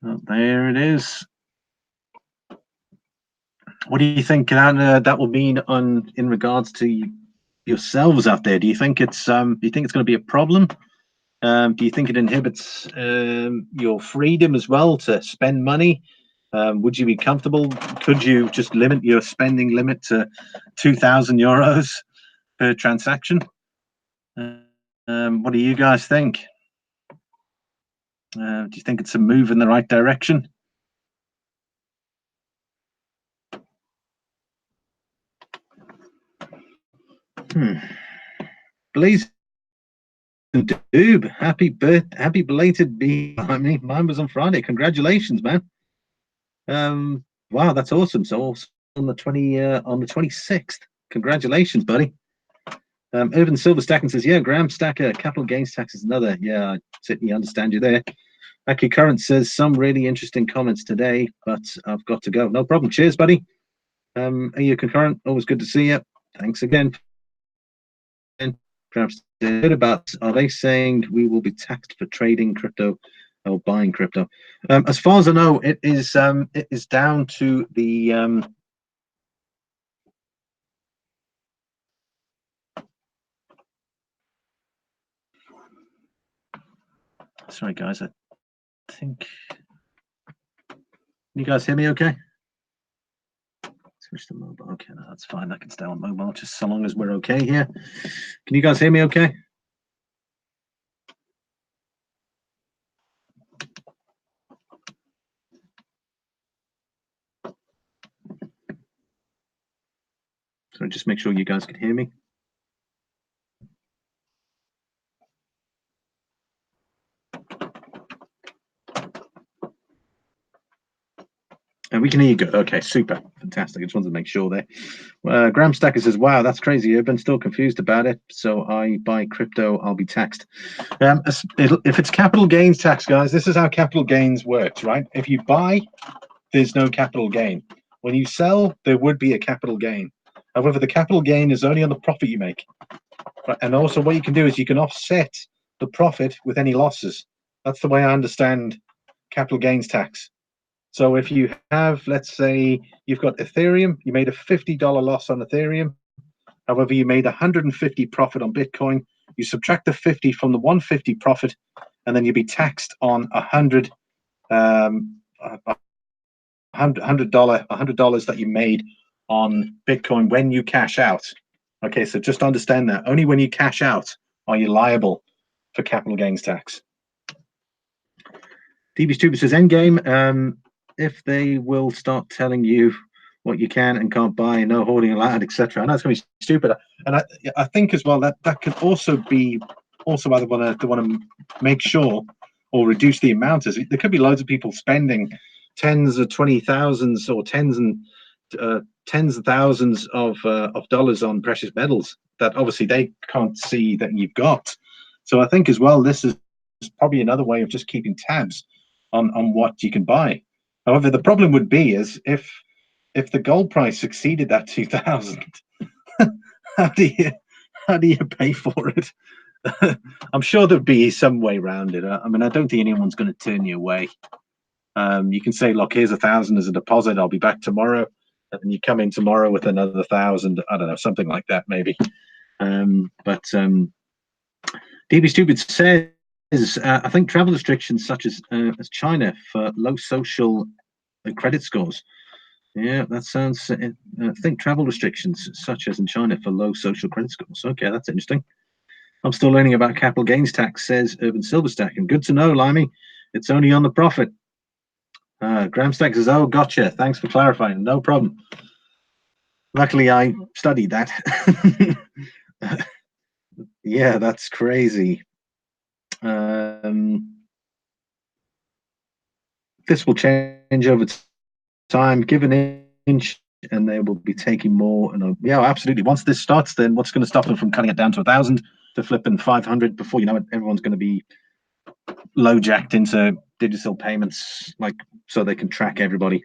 Well, there it is. What do you think that will mean in regards to yourselves out there? Do you think it's going to be a problem? Do you think it inhibits your freedom as well to spend money? Would you be comfortable? Could you just limit your spending limit to €2,000 per transaction? What do you guys think? Do you think it's a move in the right direction? Blaze and Doob, happy belated I mean, mine was on Friday. Congratulations, man. Wow, that's awesome. So on the 26th. Congratulations, buddy. Urban Silver Stacking says, yeah, Graham Stacker, capital gains tax is another. Yeah, I certainly understand you there. Aki Current says, some really interesting comments today, but I've got to go. No problem. Cheers, buddy. Are you concurrent? Always good to see you. Thanks again. Perhaps about, are they saying we will be taxed for trading crypto or buying crypto? As far as I know, it is down to the sorry guys, I think, can you guys hear me okay? Switch to mobile. Okay, no, that's fine. I can stay on mobile just so long as we're okay here. Can you guys hear me okay? So just make sure you guys can hear me. And we can hear you good. Okay, super. Fantastic. I just wanted to make sure there. Graham Stacker says, wow, that's crazy. I've been still confused about it. So I buy crypto, I'll be taxed. If it's capital gains tax, guys, this is how capital gains works, right? If you buy, there's no capital gain. When you sell, there would be a capital gain. However, the capital gain is only on the profit you make. And also what you can do is you can offset the profit with any losses. That's the way I understand capital gains tax. So if you have, let's say you've got Ethereum, you made a $50 loss on Ethereum. However, you made 150 profit on Bitcoin. You subtract the 50 from the 150 profit, and then you'll be taxed on $100 that you made on Bitcoin when you cash out. Okay, so just understand that only when you cash out are you liable for capital gains tax. DB Stupid says, Endgame, if they will start telling you what you can and can't buy, no hoarding allowed, etc. And that's going to be stupid. And I think as well that could also be why they want to make sure or reduce the amount. There could be loads of people spending tens of 20,000s or tens of thousands of dollars on precious metals that obviously they can't see that you've got. So I think as well, this is probably another way of just keeping tabs on what you can buy. However, the problem would be is if the gold price exceeded that 2,000, how do you pay for it? I'm sure there'd be some way around it. I mean, I don't think anyone's going to turn you away. You can say, look, here's 1,000 as a deposit. I'll be back tomorrow. And then you come in tomorrow with another 1,000. I don't know, something like that, maybe. But DB Stupid says, I think travel restrictions such as China for low social credit scores. Yeah, that sounds. I think travel restrictions such as in China for low social credit scores. Okay, that's interesting. I'm still learning about capital gains tax, says Urban Silverstack. And good to know, Limey. It's only on the profit. Gramstack says, oh, gotcha. Thanks for clarifying. No problem. Luckily, I studied that. Yeah, that's crazy. This will change over time. Give an inch and they will be taking more. And yeah, absolutely. Once this starts, then what's going to stop them from cutting it down to 1,000 to flipping 500? Before you know it, everyone's going to be low jacked into digital payments, like so they can track everybody.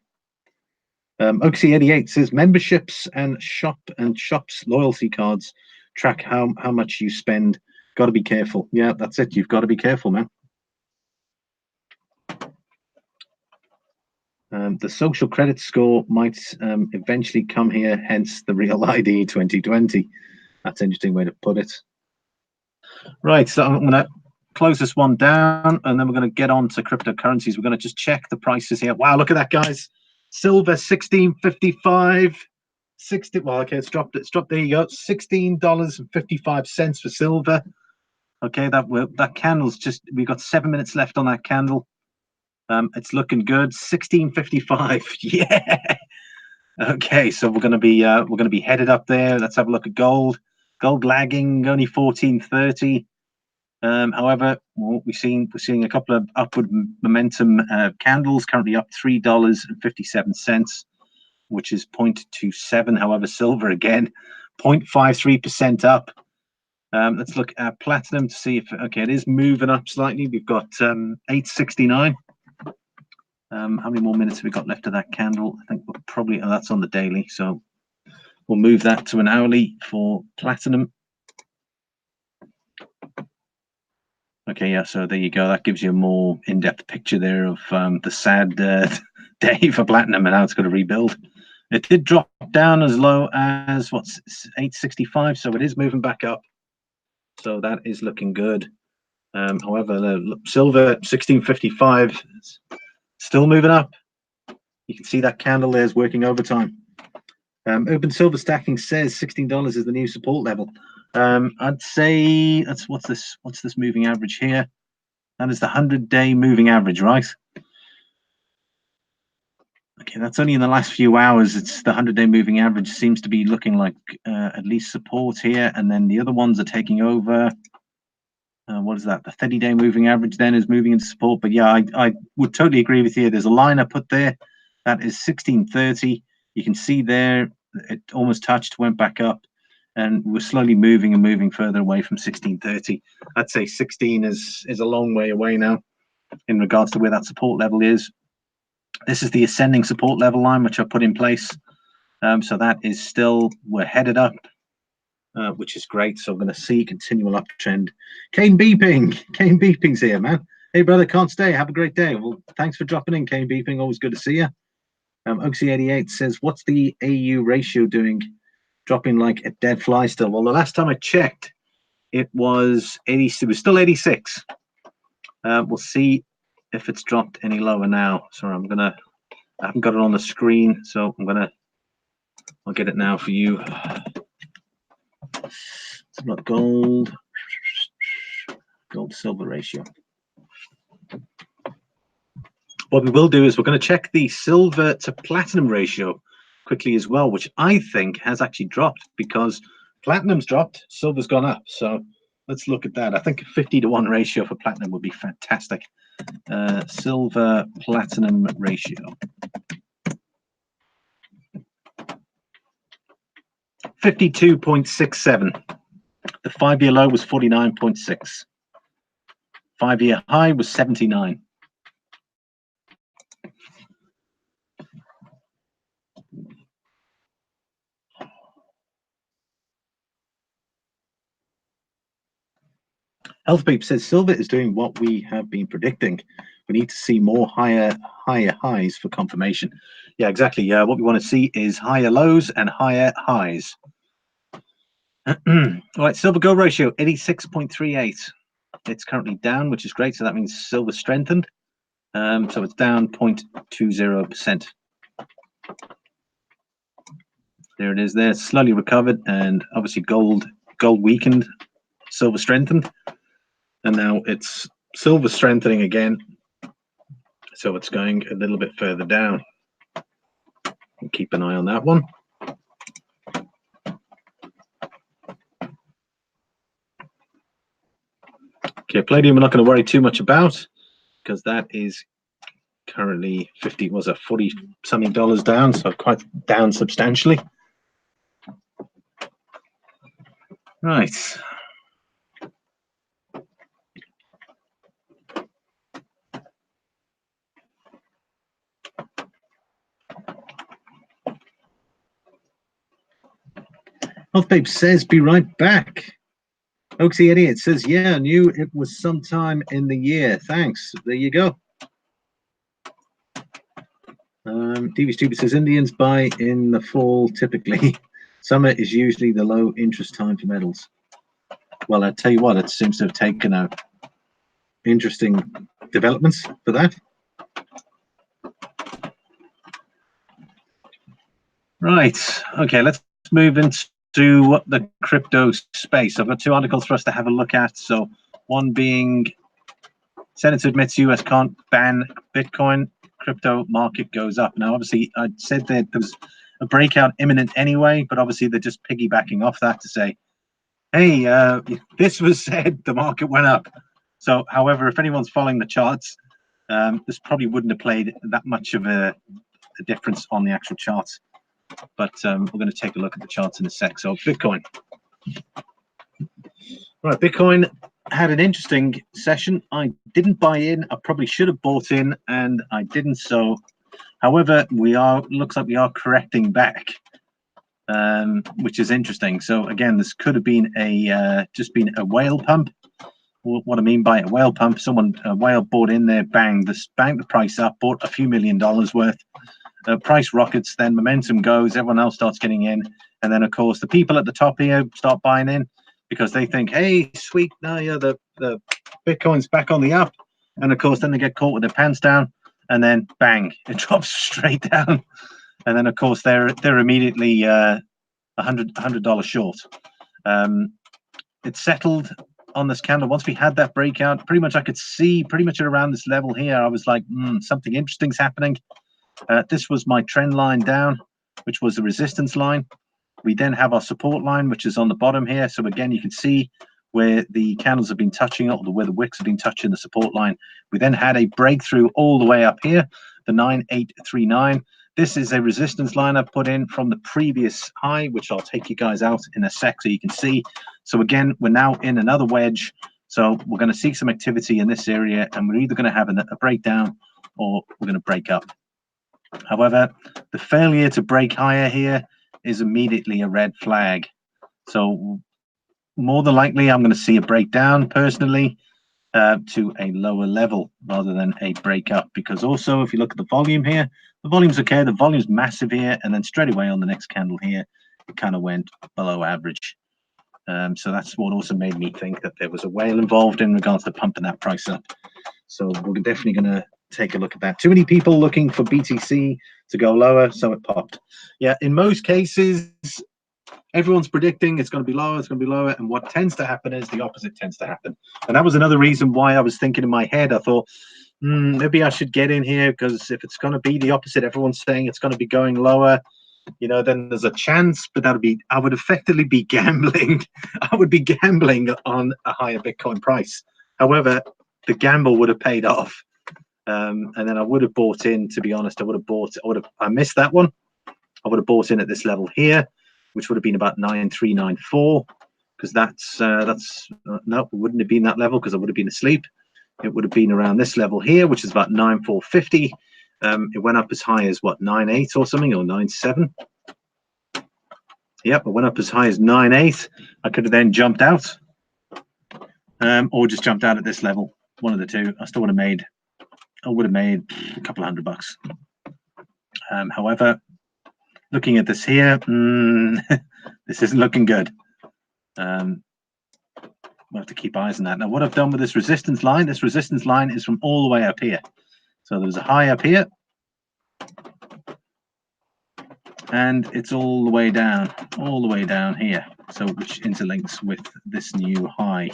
Oxy88 says memberships and shops loyalty cards track how much you spend. Got to be careful. Yeah, that's it. You've got to be careful, man. The social credit score might eventually come here, hence the Real ID 2020. That's an interesting way to put it. Right, so I'm going to close this one down, and then we're going to get on to cryptocurrencies. We're going to just check the prices here. Wow, look at that, guys. Silver, 16.55. 60. Well, okay, it's dropped. It's dropped. There you go. $16.55 for silver. Okay, that candle's just. We've got 7 minutes left on that candle. It's looking good. 16.55. Yeah. Okay, so we're going to be headed up there. Let's have a look at gold. Gold lagging, only 14.30. However, we're seeing a couple of upward momentum candles. Currently up $3.57, which is 0.27. However, silver again 0.53% up. Let's look at platinum to see if it is moving up slightly. We've got 869. How many more minutes have we got left of that candle? I think we're probably that's on the daily, so we'll move that to an hourly for platinum. Okay, yeah, so there you go. That gives you a more in-depth picture there of the sad day for platinum and how it's going to rebuild. It did drop down as low as 865, so it is moving back up. So that is looking good. However, the silver 16.55 still moving up. You can see that candle there is working overtime. Open Silver Stacking says $16 is the new support level. I'd say that's what's this moving average here? That is the 100-day moving average, right? Okay, that's only in the last few hours. It's the 100-day moving average seems to be looking like at least support here, and then the other ones are taking over. What is that? The 30-day moving average then is moving into support. But yeah, I would totally agree with you. There's a line I put there that is 1630. You can see there it almost touched, went back up, and we're slowly moving further away from 1630. I'd say 16 is a long way away now in regards to where that support level is. This is the ascending support level line which I put in place. So that is still, we're headed up. Which is great. So I'm going to see continual uptrend. Kane Beeping's here, man. Hey, brother, can't stay. Have a great day. Well, thanks for dropping in, Kane Beeping. Always good to see you. Oxy88 says, what's the AU ratio doing? Dropping like a dead fly still. Well, the last time I checked, it was 80. It was still 86. We'll see if it's dropped any lower now. Sorry, I haven't got it on the screen, so I'll get it now for you. It's not gold silver ratio. What we will do is we're going to check the silver to platinum ratio quickly as well, which I think has actually dropped because platinum's dropped, silver's gone up. So let's look at that. I think a 50-to-1 ratio for platinum would be fantastic. Silver platinum ratio. 52.67. The 5-year low was 49.6. 5-year high was 79. Healthbeep says silver is doing what we have been predicting. We need to see more higher highs for confirmation. Yeah, exactly. Yeah, what we want to see is higher lows and higher highs. All right, silver gold ratio 86.38. It's currently down, which is great. So that means silver strengthened. So it's down 0.20%. There it is. There, slowly recovered, and obviously gold weakened, silver strengthened. And now it's silver strengthening again, so it's going a little bit further down. We'll keep an eye on that one. Okay, Palladium we're not going to worry too much about because that is currently 40 something dollars down, so quite down substantially. Right. Healthbabe says, be right back. Oaksy Idiot says, yeah, I knew it was sometime in the year. Thanks. There you go. TV Stupid says, Indians buy in the fall typically. Summer is usually the low interest time for metals. Well, I tell you what, it seems to have taken out interesting developments for that. Right. Okay, let's move into the crypto space. I've got 2 articles for us to have a look at. So one being Senator admits US can't ban Bitcoin, crypto market goes up. Now, obviously, I said that there was a breakout imminent anyway, but obviously they're just piggybacking off that to say, hey, this was said, the market went up. So, however, if anyone's following the charts, this probably wouldn't have played that much of a difference on the actual charts. But we're going to take a look at the charts in a sec. So, Bitcoin. Right, Bitcoin had an interesting session. I didn't buy in. I probably should have bought in, and I didn't. So, however, looks like we are correcting back, which is interesting. So again, this could have been just been a whale pump. What I mean by a whale pump, a whale bought in there, banged the price up, bought a few $1 million worth. Price rockets, then momentum goes, everyone else starts getting in, and then of course the people at the top here start buying in because they think, hey, sweet, now yeah, the Bitcoin's back on the up, and of course then they get caught with their pants down, and then bang, it drops straight down, and then of course they're immediately $100 short. It settled on this candle. Once we had that breakout, pretty much I could see pretty much around this level here. I was like, something interesting's happening. This was my trend line down, which was the resistance line. We then have our support line, which is on the bottom here. So again, you can see where the candles have been touching, or where the wicks have been touching the support line. We then had a breakthrough all the way up here, the 9839. This is a resistance line I put in from the previous high, which I'll take you guys out in a sec so you can see. So again, we're now in another wedge. So we're going to see some activity in this area, and we're either going to have a breakdown or we're going to break up. However, the failure to break higher here is immediately a red flag. So more than likely, I'm going to see a breakdown personally to a lower level rather than a break up, because also if you look at the volume here, the volume's okay, the volume's massive here, and then straight away on the next candle here, it kind of went below average. So that's what also made me think that there was a whale involved in regards to pumping that price up. So we're definitely going to take a look at that. Too many people looking for BTC to go lower, so it popped. Yeah, in most cases, everyone's predicting it's going to be lower, it's going to be lower, and what tends to happen is the opposite tends to happen. And that was another reason why I was thinking in my head, I thought, maybe I should get in here, because if it's going to be the opposite, everyone's saying it's going to be going lower, you know, then there's a chance, but I would effectively be gambling. I would be gambling on a higher Bitcoin price. However, the gamble would have paid off. And then I would have bought in, to be honest. I missed that one. I would have bought in at this level here, which would have been about 9394, because no, it wouldn't have been that level because I would have been asleep. It would have been around this level here, which is about 9450. It went up as high as what, 98 or something, or 97. Yep, it went up as high as 98. I could have then jumped out, or just jumped out at this level. One of the two. I would have made a couple of $100. However, looking at this here, this isn't looking good. We'll have to keep eyes on that. Now, what I've done with this resistance line is from all the way up here. So there's a high up here, and it's all the way down here. So which interlinks with this new high,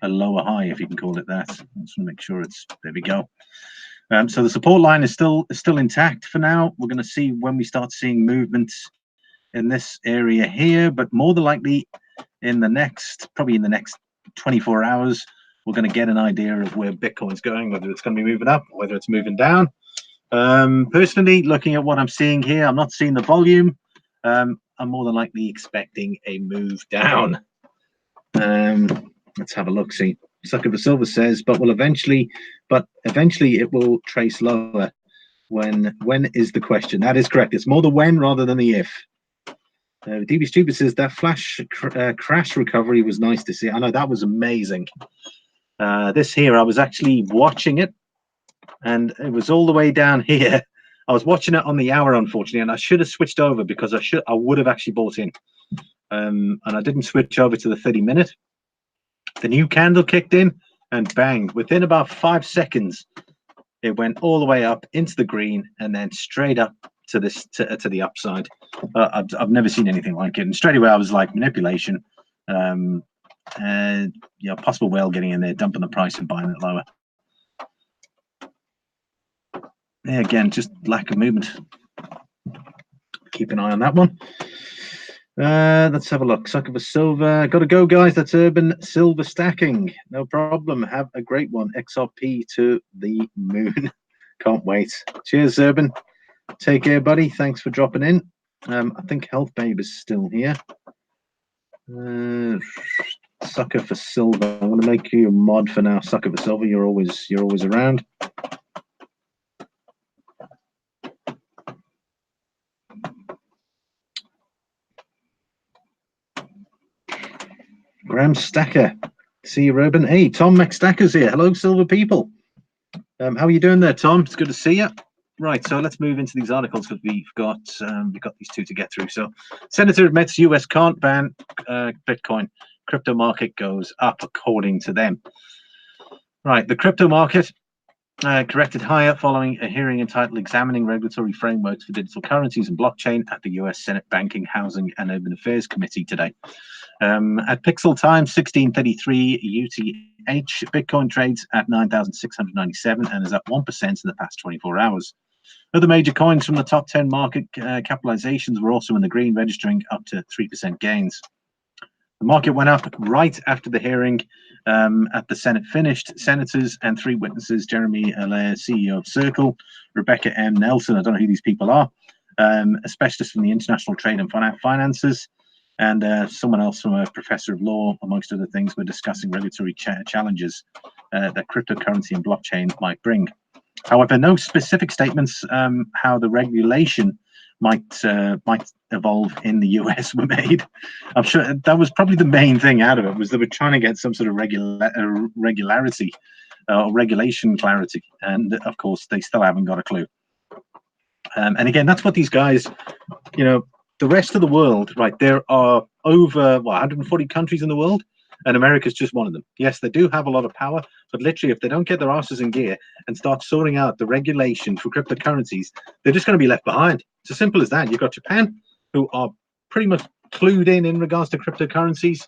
a lower high, if you can call it that. I just want to make sure there we go. So the support line is still intact for now. We're going to see when we start seeing movements in this area here, but more than likely probably in the next 24 hours, we're going to get an idea of where Bitcoin's going, whether it's going to be moving up, whether it's moving down. Personally, looking at what I'm seeing here, I'm not seeing the volume. I'm more than likely expecting a move down. Let's have a look. See, Sucker for Silver says, but eventually it will trace lower. When is the question? That is correct. It's more the when rather than the if. DB Stupid says that flash crash recovery was nice to see. I know that was amazing. This here, I was actually watching it, and it was all the way down here. I was watching it on the hour, unfortunately, and I should have switched over because I would have actually bought in. And I didn't switch over to the 30-minute. The new candle kicked in, and bang! Within about 5 seconds, it went all the way up into the green, and then straight up to the upside. I've never seen anything like it. And straight away, I was like, manipulation. Possible whale getting in there, dumping the price and buying it lower. Yeah, again, just lack of movement. Keep an eye on that one. Let's have a look. Sucker for Silver. Got to go, guys. That's Urban Silver Stacking. No problem. Have a great one. XRP to the moon. Can't wait. Cheers, Urban. Take care, buddy. Thanks for dropping in. I think Health Babe is still here. Sucker for Silver. I'm going to make you a mod for now. Sucker for Silver. You're always around. Graham Stacker. See you, Urban. Hey, Tom McStacker's here. Hello, Silver people. How are you doing there, Tom? It's good to see you. Right, so let's move into these articles because we've got these two to get through. So, Senator admits U.S. can't ban Bitcoin. Crypto market goes up according to them. Right, the crypto market corrected higher following a hearing entitled "Examining Regulatory Frameworks for Digital Currencies and Blockchain" at the U.S. Senate Banking, Housing, and Urban Affairs Committee today. At Pixel Time, 16:33 UTH, Bitcoin trades at 9,697 and is up 1% in the past 24 hours. Other major coins from the top 10 market capitalizations were also in the green, registering up to 3% gains. The market went up right after the hearing at the Senate finished. Senators and 3 witnesses, Jeremy Allaire, CEO of Circle, Rebecca M. Nelson, I don't know who these people are, a specialist from the International Trade and Finances, and someone else from a professor of law, amongst other things, were discussing regulatory challenges that cryptocurrency and blockchain might bring. However, no specific statements how the regulation might evolve in the US were made. I'm sure that was probably the main thing out of it, was they were trying to get some sort of regularity or regulation clarity, and of course they still haven't got a clue. And again, that's what these guys, the rest of the world, right? There are over 140 countries in the world, and America's just one of them. Yes, they do have a lot of power, but literally, if they don't get their asses in gear and start sorting out the regulation for cryptocurrencies, they're just going to be left behind. It's as simple as that. You've got Japan, who are pretty much clued in regards to cryptocurrencies.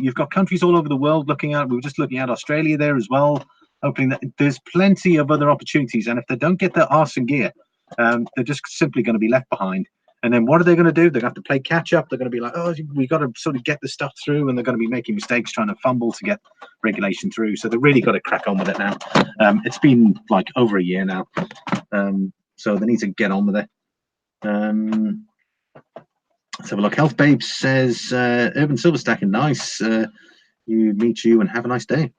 You've got countries all over the world looking at. We were just looking at Australia there as well, hoping that there's plenty of other opportunities. And if they don't get their arse in gear, they're just simply going to be left behind. And then what are they going to do? They're going to have to play catch up. They're going to be like, oh, we got to sort of get this stuff through, and they're going to be making mistakes trying to fumble to get regulation through. So they really got to crack on with it now. It's been like over a year now, so they need to get on with it. Let's have a look. Health Babe says, Urban Silver Stacking, nice. Meet you and have a nice day.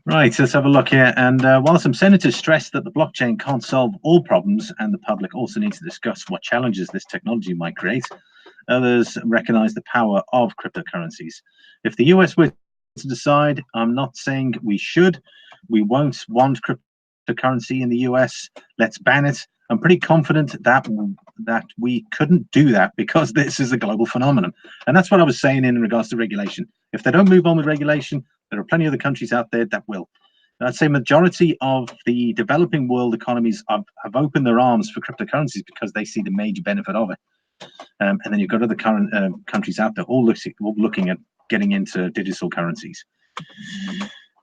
Right, let's have a look here. And while some senators stress that the blockchain can't solve all problems and the public also needs to discuss what challenges this technology might create, others recognize the power of cryptocurrencies. If the US were to decide, I'm not saying we won't want cryptocurrency in the US, let's ban it. I'm pretty confident that we couldn't do that because this is a global phenomenon. And that's what I was saying in regards to regulation. If they don't move on with regulation, there are plenty of other countries out there that will. And I'd say majority of the developing world economies have opened their arms for cryptocurrencies because they see the major benefit of it. And then you've got other current countries out there all looking at getting into digital currencies.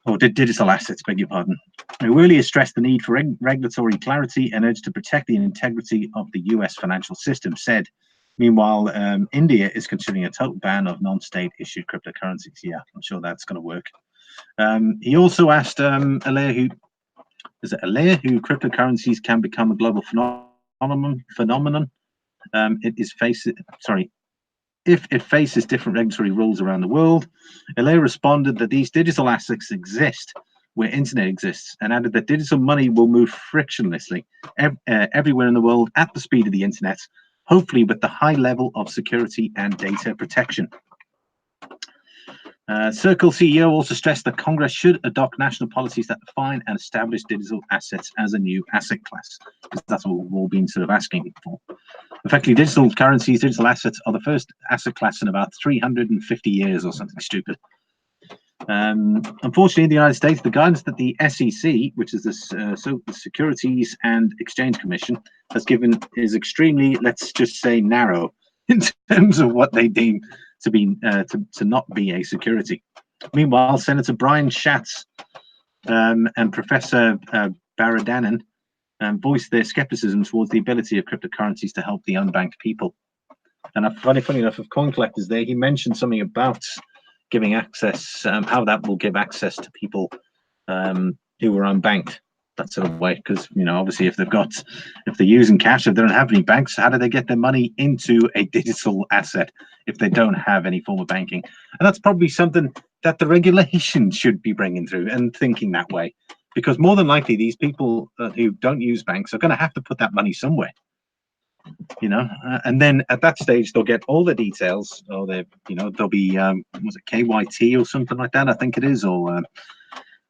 Or digital assets, beg your pardon. It really has stressed the need for regulatory clarity and urged to protect the integrity of the US financial system, said. Meanwhile, India is considering a total ban of non-state issued cryptocurrencies. Yeah, I'm sure that's going to work. He also asked Alair who cryptocurrencies can become a global phenomenon. If it faces different regulatory rules around the world. Alair responded that these digital assets exist where internet exists, and added that digital money will move frictionlessly everywhere in the world at the speed of the internet, hopefully with the high level of security and data protection. Circle CEO also stressed that Congress should adopt national policies that define and establish digital assets as a new asset class, because that's what we've all been sort of asking for. Effectively, digital currencies, digital assets are the first asset class in about 350 years or something stupid. Unfortunately, in the United States, the guidance that the SEC, which is the Securities and Exchange Commission, has given is extremely, let's just say, narrow in terms of what they deem to be to not be a security. Meanwhile, Senator Brian Schatz and Professor Baradanen voiced their skepticism towards the ability of cryptocurrencies to help the unbanked people. And funny enough, of Coin Collectors there, he mentioned something about giving access, how that will give access to people who are unbanked, that sort of way. Because, you know, obviously if they're using cash, if they don't have any banks, how do they get their money into a digital asset if they don't have any form of banking? And that's probably something that the regulation should be bringing through and thinking that way. Because more than likely, these people who don't use banks are going to have to put that money somewhere, you know, and then at that stage they'll get all the details, or they'll be was it KYT or something like that, I think it is, or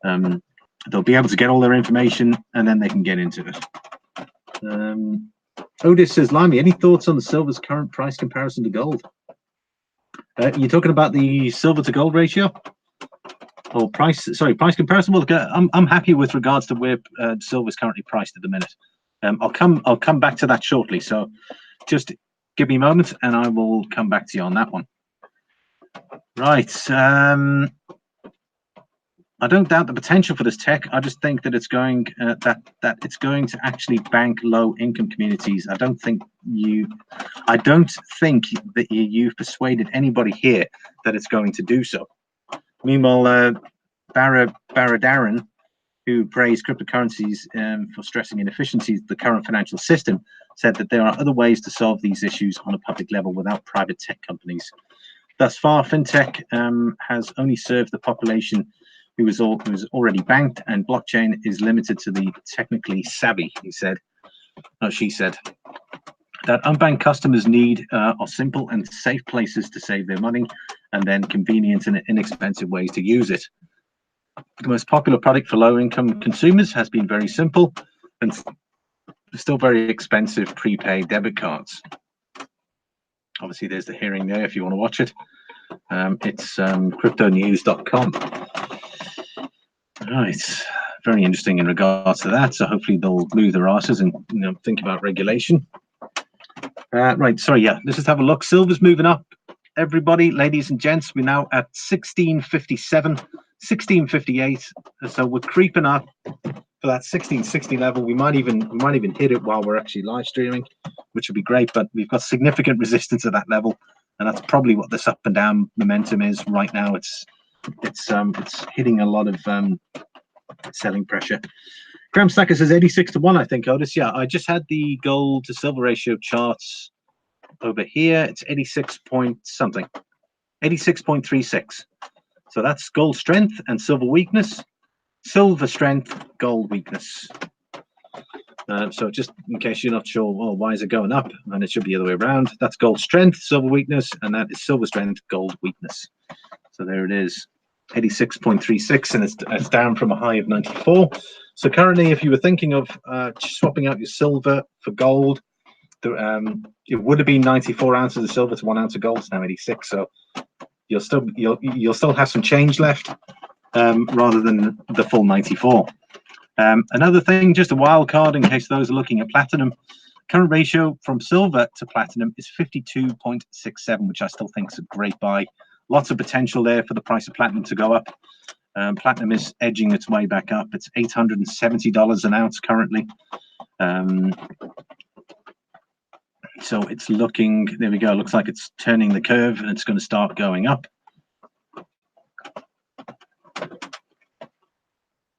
they'll be able to get all their information and then they can get into it. Otis says, Limey, any thoughts on the silver's current price comparison to gold? You're talking about the silver to gold ratio? Or price comparison. Well, I'm happy with regards to where silver is currently priced at the minute. I'll come back to that shortly. So just give me a moment, and I will come back to you on that one. Right. I don't doubt the potential for this tech. I just think that it's going that it's going to actually bank low-income communities. I don't think that you've persuaded anybody here that it's going to do so. Meanwhile, Baradaran, who praised cryptocurrencies for stressing inefficiencies of the current financial system, said that there are other ways to solve these issues on a public level without private tech companies. Thus far, fintech has only served the population who was already banked, and blockchain is limited to the technically savvy, he said. No, she said. That unbanked customers need are simple and safe places to save their money, and then convenient and inexpensive ways to use it. The most popular product for low-income consumers has been very simple and still very expensive prepaid debit cards. Obviously, there's the hearing there if you want to watch it. It's cryptonews.com. Right, very interesting in regards to that. So hopefully they'll move their asses and think about regulation. Right, sorry, yeah, let's just have a look. Silver's moving up. Everybody, ladies and gents, we're now at 1657, 1658. So we're creeping up. for that 1660 level. We might even hit it while we're actually live streaming, which would be great. But we've got significant resistance at that level, and that's probably what this up and down momentum is right now. It's hitting a lot of selling pressure. Graham Stacker says 86 to 1, I think, Otis. Yeah, I just had the gold to silver ratio charts over here. It's 86 point something, 86.36. So that's gold strength and silver weakness. Silver strength, gold weakness. So just in case you're not sure, well, why is it going up? And it should be the other way around. That's gold strength, silver weakness, and that is silver strength, gold weakness. So there it is, 86.36, and it's down from a high of 94. So currently, if you were thinking of swapping out your silver for gold, it would have been 94 ounces of silver to 1 ounce of gold. It's now 86. So you'll still have some change left, rather than the full 94. Another thing, just a wild card in case those are looking at platinum. Current ratio from silver to platinum is 52.67, which I still think is a great buy. Lots of potential there for the price of platinum to go up. Platinum is edging its way back up. It's $870 an ounce currently. So it's looking, there we go, looks like it's turning the curve and it's going to start going up.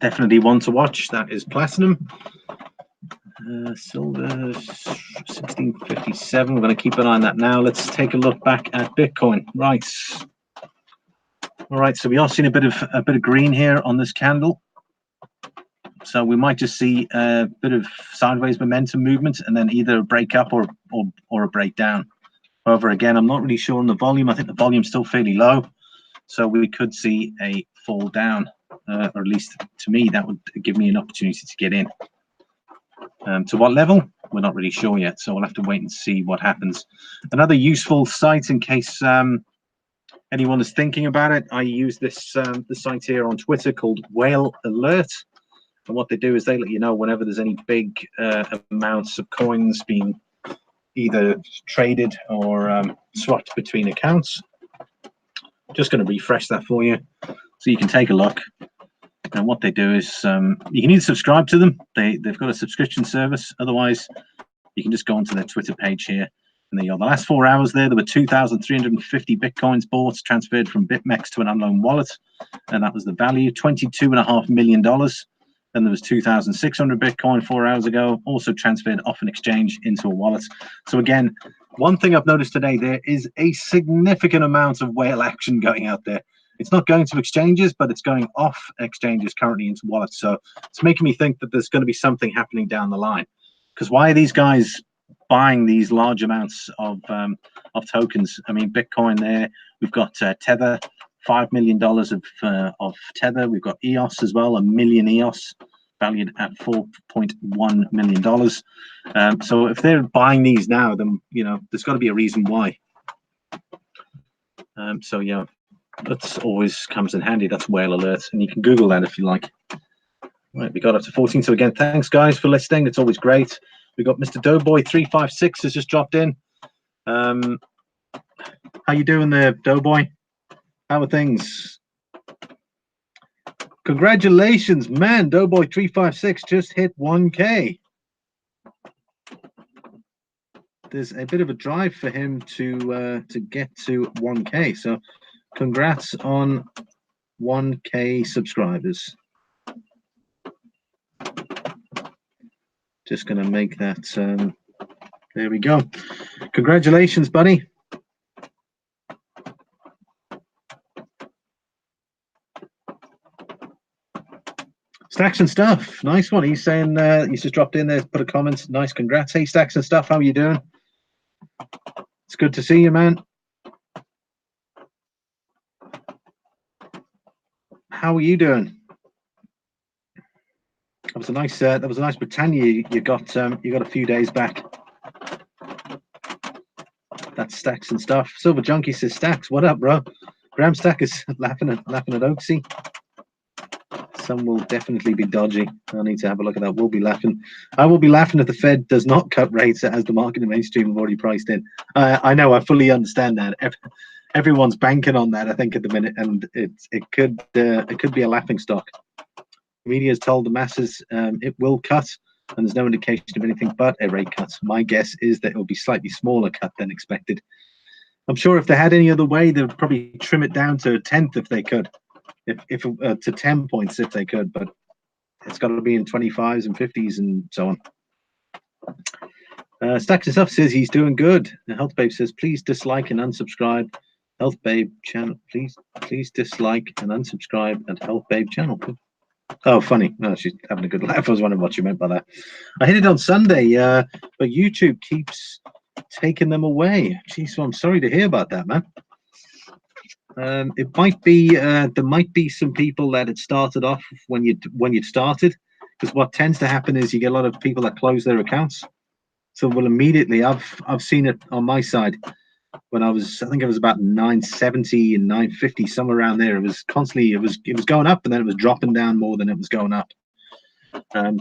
Definitely one to watch. That is platinum. Silver 1657. We're going to keep an eye on that now. Let's take a look back at Bitcoin. Right. All right. So we are seeing a bit of green here on this candle. So we might just see a bit of sideways momentum movement and then either a break up or a breakdown. However, again, I'm not really sure on the volume. I think the volume's still fairly low, so we could see a fall down. Or at least to me, that would give me an opportunity to get in. To what level? We're not really sure yet, so we'll have to wait and see what happens. Another useful site in case anyone is thinking about it. I use this the site here on Twitter called Whale Alert, and what they do is they let you know whenever there's any big amounts of coins being either traded or swapped between accounts. Just going to refresh that for you so you can take a look. And what they do is you can either subscribe to them. They've got a subscription service. Otherwise, you can just go onto their Twitter page here. And there you go. The last 4 hours there were 2,350 Bitcoins bought, transferred from BitMEX to an unknown wallet. And that was the value, $22.5 million. Then there was 2,600 Bitcoin 4 hours ago, also transferred off an exchange into a wallet. So again, one thing I've noticed today, there is a significant amount of whale action going out there. It's not going to exchanges, but it's going off exchanges currently into wallets. So it's making me think that there's going to be something happening down the line. Because why are these guys buying these large amounts of tokens? I mean, Bitcoin there, we've got Tether, $5 million of Tether. We've got EOS as well, 1 million EOS, valued at $4.1 million. So if they're buying these now, then, you know, there's got to be a reason why. So yeah, that's always comes in handy. That's Whale Alert, and you can Google that if you like. Right, we got up to 14. So again, thanks guys for listening. It's always great. We got Mr. Doughboy 356 has just dropped in. How you doing there, Doughboy? How are things? Congratulations, man. Doughboy 356 just hit 1K. There's a bit of a drive for him to get to 1K. So congrats on 1K subscribers. Just going to make that. There we go. Congratulations, buddy. Stacks and Stuff, nice one. He's saying he's just dropped in there, put a comment. Nice, congrats. Hey, Stacks and Stuff, how are you doing? It's good to see you, man. How are you doing? That was a nice Britannia you got a few days back. That's Stacks and Stuff. Silver Junkie says, Stacks, what up, bro? Graham Stack is laughing at Oaksy. Some will definitely be dodgy. I need to have a look at that. We'll be laughing. I will be laughing if the Fed does not cut rates as the market and mainstream have already priced in. I know, I fully understand that. Everyone's banking on that, I think, at the minute, and it could be a laughing stock. media has told the masses it will cut, and there's no indication of anything but a rate cut. My guess is that it will be slightly smaller cut than expected. I'm sure if they had any other way, they would probably trim it down to a tenth if they could, if to 10 points if they could, but it's got to be in 25s and 50s and so on. Stacks Us Up says he's doing good. The Health Babe says, please dislike and unsubscribe. Health Babe channel, please dislike and unsubscribe at Health Babe channel. Oh, funny. No, she's having a good laugh. I was wondering what you meant by that. I hit it on Sunday, but YouTube keeps taking them away. Jeez, so I'm sorry to hear about that, man. It might be there might be some people that it started off when you'd started, because what tends to happen is you get a lot of people that close their accounts. So well, immediately I've seen it on my side when I think it was about 970 and 950, somewhere around there. It was constantly it was going up, and then it was dropping down more than it was going up.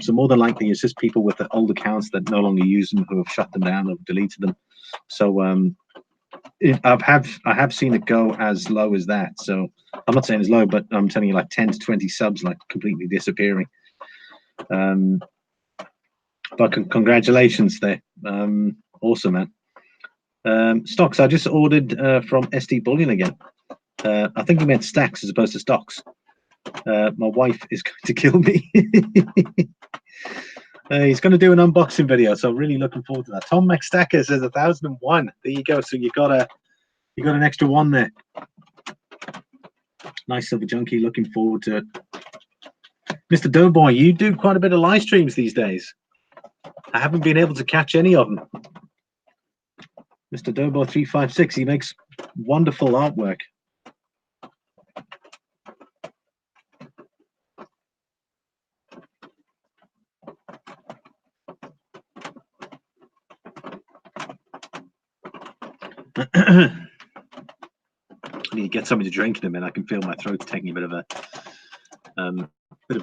So more than likely, it's just people with the old accounts that no longer use them, who have shut them down or deleted them. So I have seen it go as low as that. So I'm not saying it's low, but I'm telling you, like 10 to 20 subs like completely disappearing. But congratulations there. Awesome, man. Stocks, I just ordered from SD Bullion again. I think he meant stacks as opposed to stocks. My wife is going to kill me. He's going to do an unboxing video, so really looking forward to that. Tom McStacker says 1001. There you go. So you got an extra one there. Nice Silver Junkie. Looking forward to it. Mr. Doughboy, you do quite a bit of live streams these days. I haven't been able to catch any of them. Mr. Doughboy 356. He makes wonderful artwork. I need to get something to drink in a minute. I can feel my throat taking a bit of a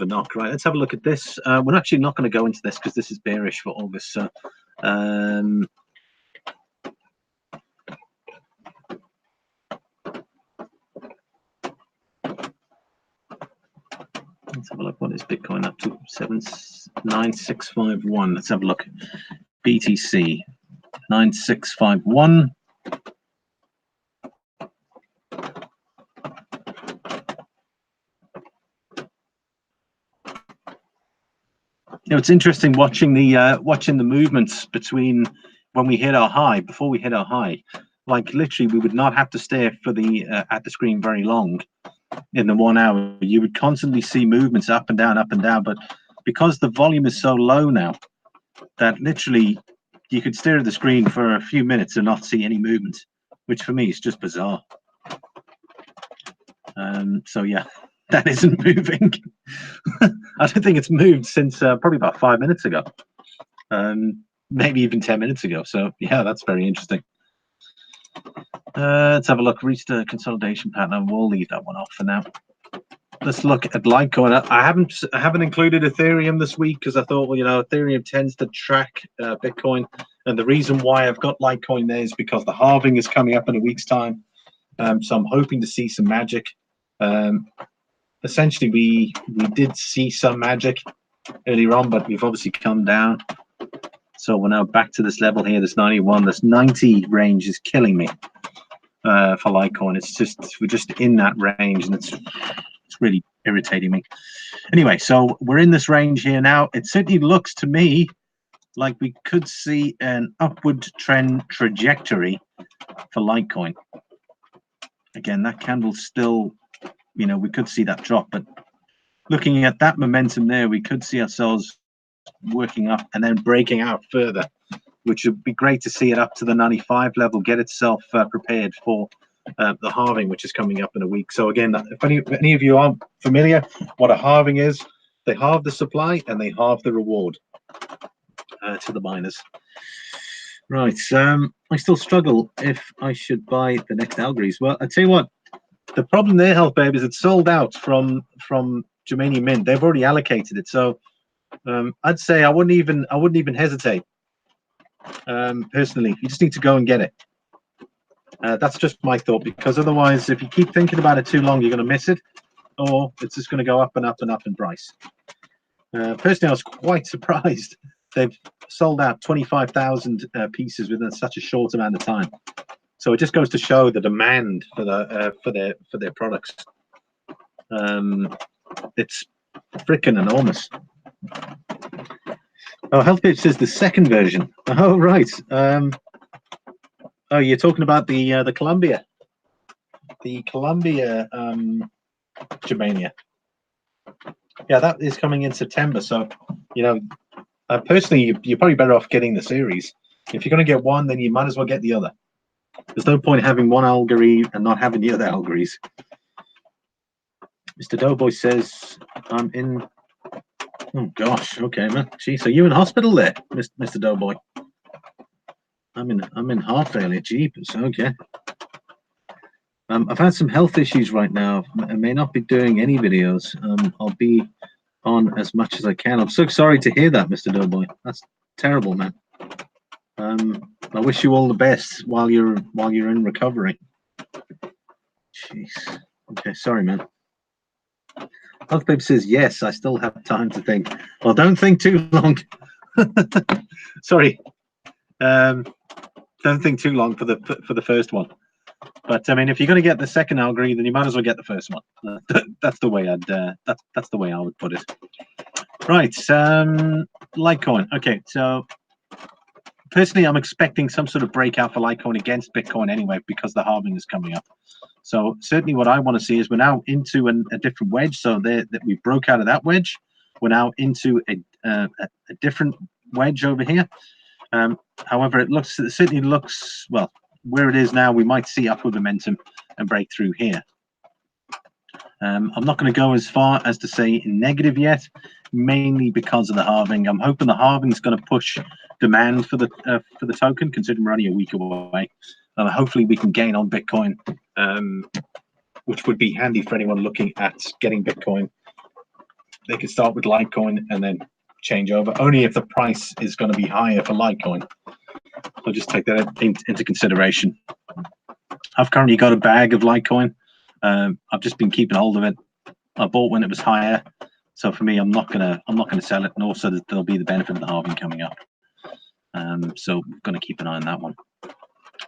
knock. Right, let's have a look at this. We're actually not going to go into this because this is bearish for August. So let's have a look. What is Bitcoin up to? 79651. Let's have a look. BTC 9651. You know, it's interesting watching the movements between when we hit our high, before we hit our high. Like literally, we would not have to stare for the at the screen very long. In the 1 hour, you would constantly see movements up and down, but because the volume is so low now, that literally you could stare at the screen for a few minutes and not see any movement, which for me is just bizarre. So yeah, that isn't moving. I don't think it's moved since probably about 5 minutes ago, maybe even 10 minutes ago. So yeah, that's very interesting. Let's have a look. Reached a consolidation pattern. We'll leave that one off for now. Let's look at Litecoin. I haven't included Ethereum this week because I thought, well, you know, Ethereum tends to track Bitcoin, and the reason why I've got Litecoin there is because the halving is coming up in a week's time. So I'm hoping to see some magic. Essentially, we did see some magic earlier on, but we've obviously come down. So we're now back to this level here, this 91. This 90 range is killing me for Litecoin. It's just, we're just in that range, and it's really irritating me. Anyway, so we're in this range here now. It certainly looks to me like we could see an upward trend trajectory for Litecoin. Again, that candle still, you know, we could see that drop, but looking at that momentum there, we could see ourselves working up and then breaking out further, which would be great to see it up to the 95 level, get itself prepared for the halving, which is coming up in a week. So again, if any of you aren't familiar what a halving is, they halve the supply and they halve the reward to the miners. Right, I still struggle if I should buy the next Algorithms. Well, I tell you what, the problem there, Health Babe, is it's sold out from Germanium Mint. They've already allocated it, so I'd say I wouldn't even hesitate. Personally, you just need to go and get it. That's just my thought, because otherwise, if you keep thinking about it too long, you're going to miss it, or it's just going to go up and up and up in price. Personally, I was quite surprised. They've sold out 25,000 pieces within such a short amount of time. So it just goes to show the demand for their products. It's freaking enormous. Oh, HealthPage says the second version. Oh, right. Oh, you're talking about the Columbia, Germania. Yeah, that is coming in September. So, you know, personally, you're probably better off getting the series. If you're going to get one, then you might as well get the other. There's no point having one algory and not having the other algories. Mr. Doughboy says, I'm in. Oh gosh, okay, man. Jeez, are you in hospital there, Mr. Doughboy? I'm in heart failure. Jeepers, okay. I've had some health issues right now. I may not be doing any videos. I'll be on as much as I can. I'm so sorry to hear that, Mr. Doughboy. That's terrible, man. I wish you all the best while you're in recovery. Jeez. Okay, sorry, man. Health Babe says yes. I still have time to think. Well, don't think too long. Sorry. Don't think too long for the first one. But I mean, if you're going to get the second algorithm, then you might as well get the first one. That's the way that's the way I would put it. Right. Litecoin. Okay. So personally, I'm expecting some sort of breakout for Litecoin against Bitcoin anyway, because the halving is coming up. So certainly, what I want to see is we're now into a different wedge. So that we broke out of that wedge. We're now into a different wedge over here. However, it certainly looks well. Where it is now, we might see upward momentum and break through here. I'm not going to go as far as to say negative yet, mainly because of the halving. I'm hoping the halving is going to push demand for the token, considering we're only a week away. Hopefully, we can gain on Bitcoin, which would be handy for anyone looking at getting Bitcoin. They could start with Litecoin and then change over, only if the price is going to be higher for Litecoin. So just take that into consideration. I've currently got a bag of Litecoin. I've just been keeping hold of it. I bought when it was higher, so for me, I'm not gonna sell it. And also, there'll be the benefit of the halving coming up. So we're gonna keep an eye on that one.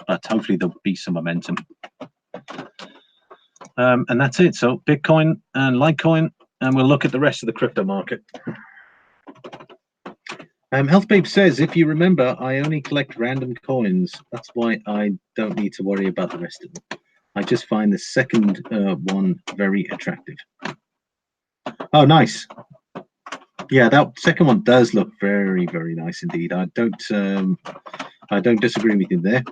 But hopefully, there'll be some momentum. And that's it. So Bitcoin and Litecoin, and we'll look at the rest of the crypto market. Health Babe says, if you remember, I only collect random coins. That's why I don't need to worry about the rest of them. I just find the second one very attractive. Oh, nice. Yeah, that second one does look very, very nice indeed. I don't disagree with you there.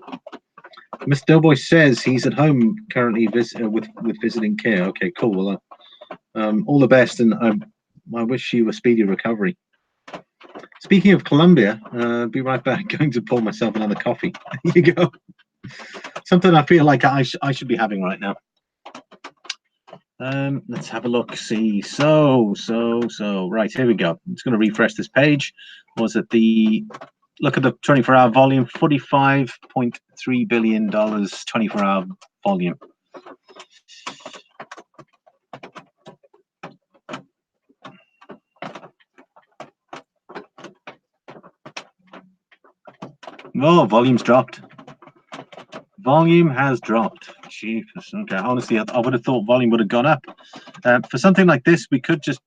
Mr. Doughboy says he's at home currently with visiting care. Okay, cool. Well, all the best, and I wish you a speedy recovery. Speaking of Colombia, be right back. Going to pour myself another coffee. Here you go. Something I feel like I should be having right now. Let's have a look. See. So. Right, here we go. I'm just going to refresh this page. Was it look at the 24-hour volume? $45.3 billion 24-hour volume. Oh, volume's dropped. Volume has dropped. Jesus. Okay. Honestly, I would have thought volume would have gone up. For something like this, we could just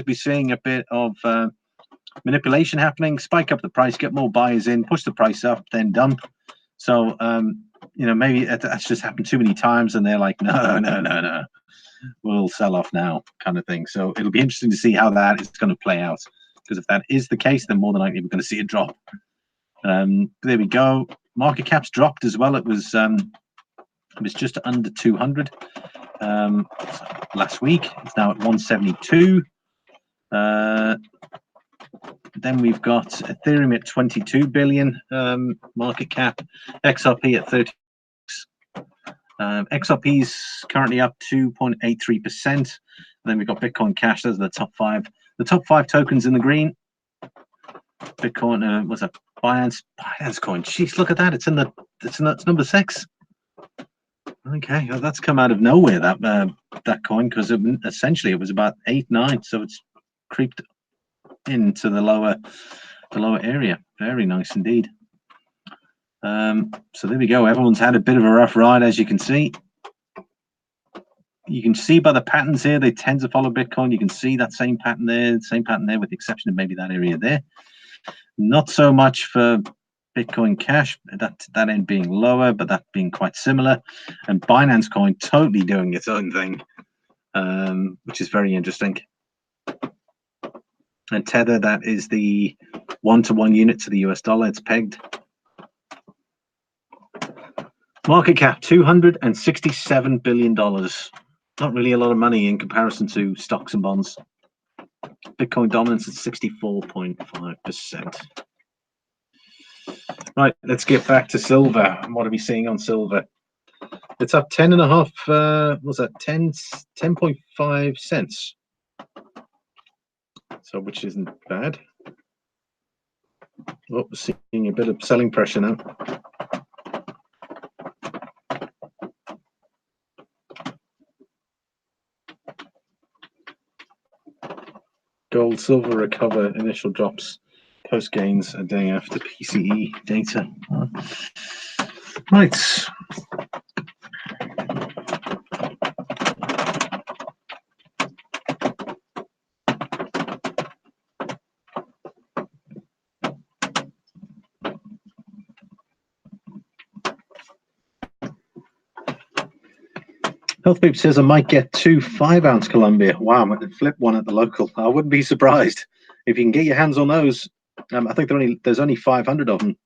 be seeing a bit of manipulation happening. Spike up the price, get more buyers in, push the price up, then dump. So maybe that's just happened too many times, and they're like, no, we'll sell off now, kind of thing. So it'll be interesting to see how that is going to play out. Because if that is the case, then more than likely we're going to see a drop. There we go. Market cap's dropped as well. It was just under 200 last week. It's now at 172. Then we've got Ethereum at 22 billion market cap. XRP at 30. XRP's currently up 2.83%. Then we've got Bitcoin Cash. Those are the top five. The top five tokens in the green. Bitcoin was a Binance coin. Jeez, look at that! It's number 6. Okay, well, that's come out of nowhere. That coin, because essentially it was about 8, 9. So it's creeped into the lower area. Very nice indeed. So there we go. Everyone's had a bit of a rough ride, as you can see. You can see by the patterns here, they tend to follow Bitcoin. You can see that same pattern there, with the exception of maybe that area there. Not so much for Bitcoin Cash, that end being lower, but that being quite similar. And Binance Coin totally doing its own thing, which is very interesting. And Tether, that is the 1-to-1 unit to the US dollar. It's pegged. Market cap, $267 billion. Not really a lot of money in comparison to stocks and bonds. Bitcoin dominance at 64.5%. Right, let's get back to silver. What are we seeing on silver? It's up 10.5. What's that? 10.5 cents. So, which isn't bad. Oh, we're seeing a bit of selling pressure now. Gold, silver recover, initial drops, post gains a day after PCE data. Right. Health Beep says I might get 2 5-ounce Columbia. Wow, I might flip one at the local. I wouldn't be surprised if you can get your hands on those. I think there's only 500 of them.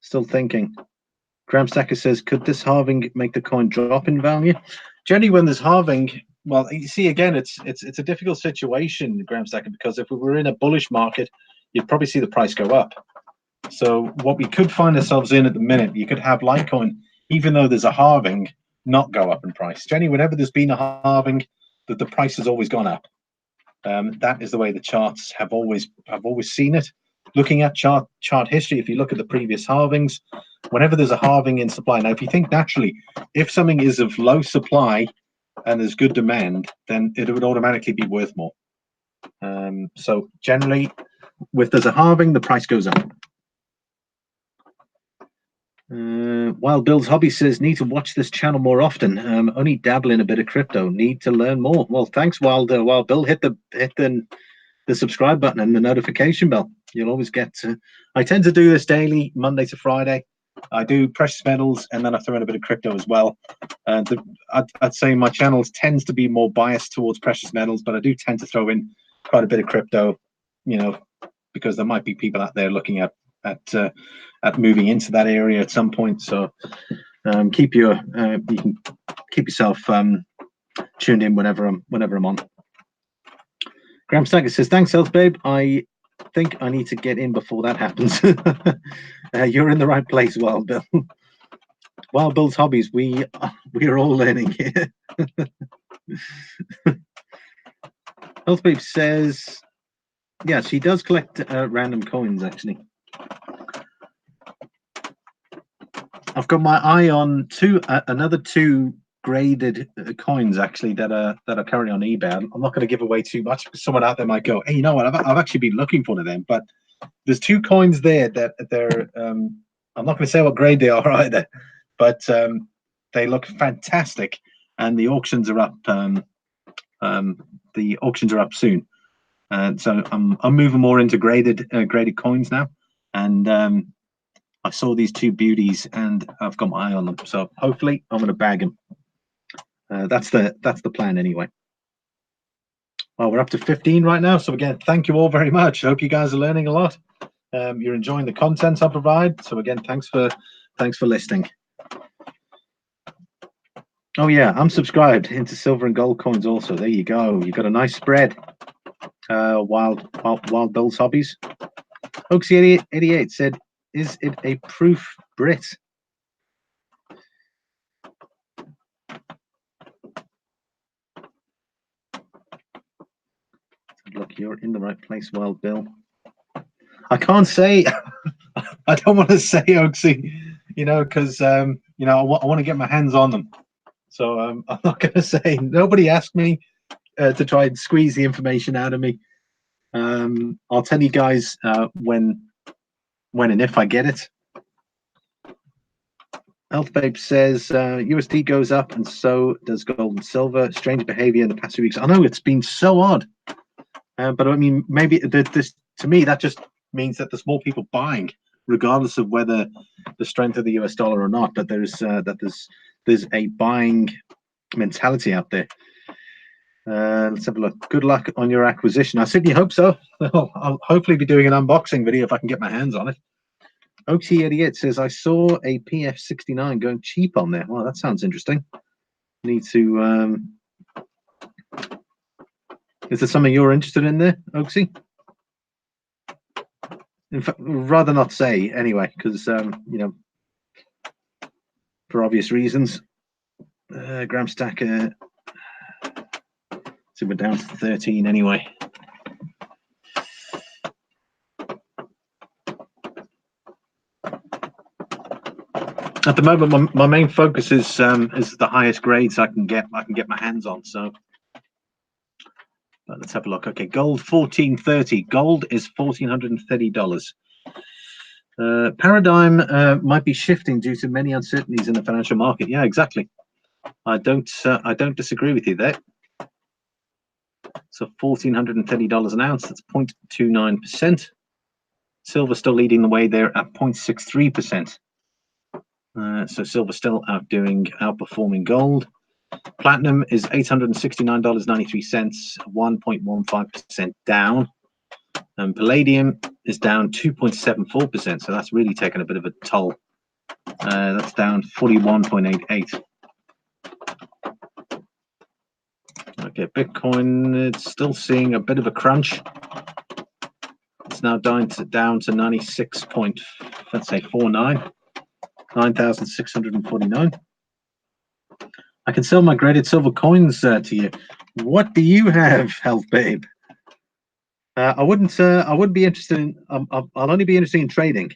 Still thinking. Graham Stacker says, could this halving make the coin drop in value? Generally, when there's halving, well, you see, again, it's a difficult situation, Graham Stacker, because if we were in a bullish market, you'd probably see the price go up. So what we could find ourselves in at the minute, you could have Litecoin, even though there's a halving, not go up in price. Generally, whenever there's been a halving, the price has always gone up. That is the way the charts have always seen it. Looking at chart history, if you look at the previous halvings, whenever there's a halving in supply, now if you think naturally, if something is of low supply and there's good demand, then it would automatically be worth more. So generally, if there's a halving, the price goes up. Wild Bill's Hobby says, need to watch this channel more often. Only dabble in a bit of crypto. Need to learn more. Well, thanks, Wild Bill. Hit the subscribe button and the notification bell. You'll always get I tend to do this daily, Monday to Friday. I do precious metals, and then I throw in a bit of crypto as well. I'd say my channel tends to be more biased towards precious metals, but I do tend to throw in quite a bit of crypto, because there might be people out there looking at moving into that area at some point. So you can keep yourself tuned in whenever I'm on. Graham Stacker says, thanks, Health Babe. I think I need to get in before that happens. You're in the right place, Wild Bill. Wild Bill's Hobbies, we are all learning here. Health Babe says, yeah, she does collect random coins, actually. I've got my eye on another two graded coins, actually, that are currently on eBay. I'm not going to give away too much because someone out there might go, hey, you know what, I've actually been looking for one of them. But there's 2 coins there that they're I'm not going to say what grade they are either, but they look fantastic, and the auctions are up. The auctions are up soon, so I'm moving more into graded coins now, and I saw these 2 beauties and I've got my eye on them, so hopefully I'm going to bag them. That's the plan anyway. Well, we're up to 15 right now, so again, thank you all very much. I hope you guys are learning a lot. You're enjoying the content I provide, so again, thanks for listening. Oh yeah, I'm subscribed into silver and gold coins also. There you go. You've got a nice spread. Wild Bill's Hobbies. Oxy88 said, is it a proof Brit? Look, you're in the right place, Wild Bill. I can't say. I don't want to say, Oxy, because I want to get my hands on them. So I'm not going to say. Nobody asked me to try and squeeze the information out of me. I'll tell you guys when and if I get it. Health Babe says USD goes up and so does gold and silver. Strange behavior in the past few weeks. I know it's been so odd, but I mean, maybe this, to me, that just means that there's more people buying, regardless of whether the strength of the US dollar or not. That there's a buying mentality out there. Let's have a look. Good luck on your acquisition. I certainly hope so. I'll hopefully be doing an unboxing video if I can get my hands on it. OT88 says, I saw a PF69 going cheap on there. Well, that sounds interesting. Need to... is there something you're interested in there, Oaksy? In fact, rather not say anyway, because, you know, for obvious reasons. Gram Stacker... so we're down to 13 anyway. At the moment, my main focus is the highest grades I can get my hands on. So, but let's have a look. Okay, gold 1430. Gold is $1,430. Paradigm might be shifting due to many uncertainties in the financial market. Yeah, exactly. I don't disagree with you there. So $1,430 an ounce. That's 0.29%. Silver still leading the way there at 0.63%. So silver still outperforming gold. Platinum is $869.93, 1.15% down. And palladium is down 2.74%. So that's really taken a bit of a toll. That's down 41.88. Okay, Bitcoin, it's still seeing a bit of a crunch. It's now down to 96 point, let's say 49. 9,649. I can sell my graded silver coins to you. What do you have, Health Babe? I wouldn't be interested in. I'll only be interested in trading,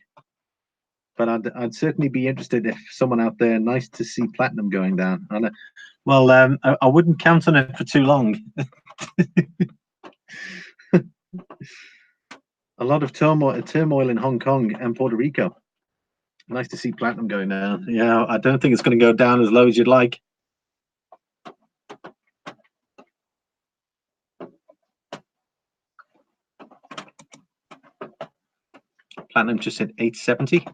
but I'd certainly be interested if someone out there. Nice to see platinum going down. Well, I wouldn't count on it for too long. A lot of turmoil in Hong Kong and Puerto Rico. Nice to see platinum going down. Yeah, I don't think it's going to go down as low as you'd like. Platinum just hit 870.